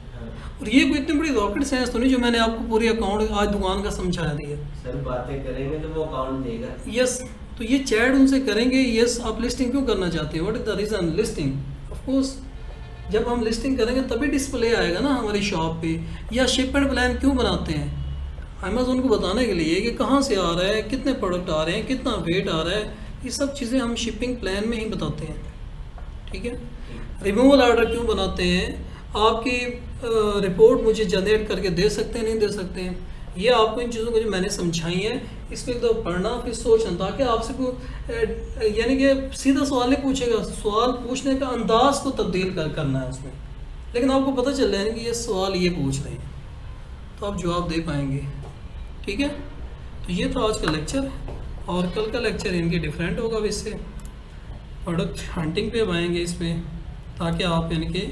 और ये कोई इतनी बड़ी रॉकेट साइंस तो नहीं जो मैंने आपको पूरी अकाउंट आज दुकान का समझा दिया। सर बातें करेंगे तो वो अकाउंट देगा। यस, तो ये चैट उनसे करेंगे। यस, आप लिस्टिंग क्यों करना चाहते हैं? What is the reason listing? Of course जब हम लिस्टिंग करेंगे तभी डिस्प्ले आएगा ना हमारी शॉप पे। या शिपमेंट प्लान क्यों बनाते हैं? अमेज़न को बताने के लिए कि कहाँ से आ रहा है, कितने प्रोडक्ट आ रहे हैं, कितना वेट आ रहा है, ये सब चीज़ें हम शिपिंग प्लान में ही बताते हैं। ठीक है। रिमूवल ऑर्डर क्यों बनाते हैं? आपकी रिपोर्ट मुझे जनरेट करके दे सकते हैं, नहीं दे सकते हैं, ये आपको इन चीज़ों को जो मैंने समझाई है इसको एक दो पढ़ना फिर सोचना, ताकि आपसे कोई यानी कि सीधा सवाल नहीं पूछेगा, सवाल पूछने का अंदाज को तब्दील करना है उसमें, लेकिन आपको पता चल रहा है कि ये सवाल ये पूछ रहे हैं तो आप जवाब दे पाएंगे। ठीक है, तो ये था आज का लेक्चर, और कल का लेक्चर इनके डिफरेंट होगा। अब इससे प्रोडक्ट हंटिंग पे आएंगे इस पर, ताकि आप यानी कि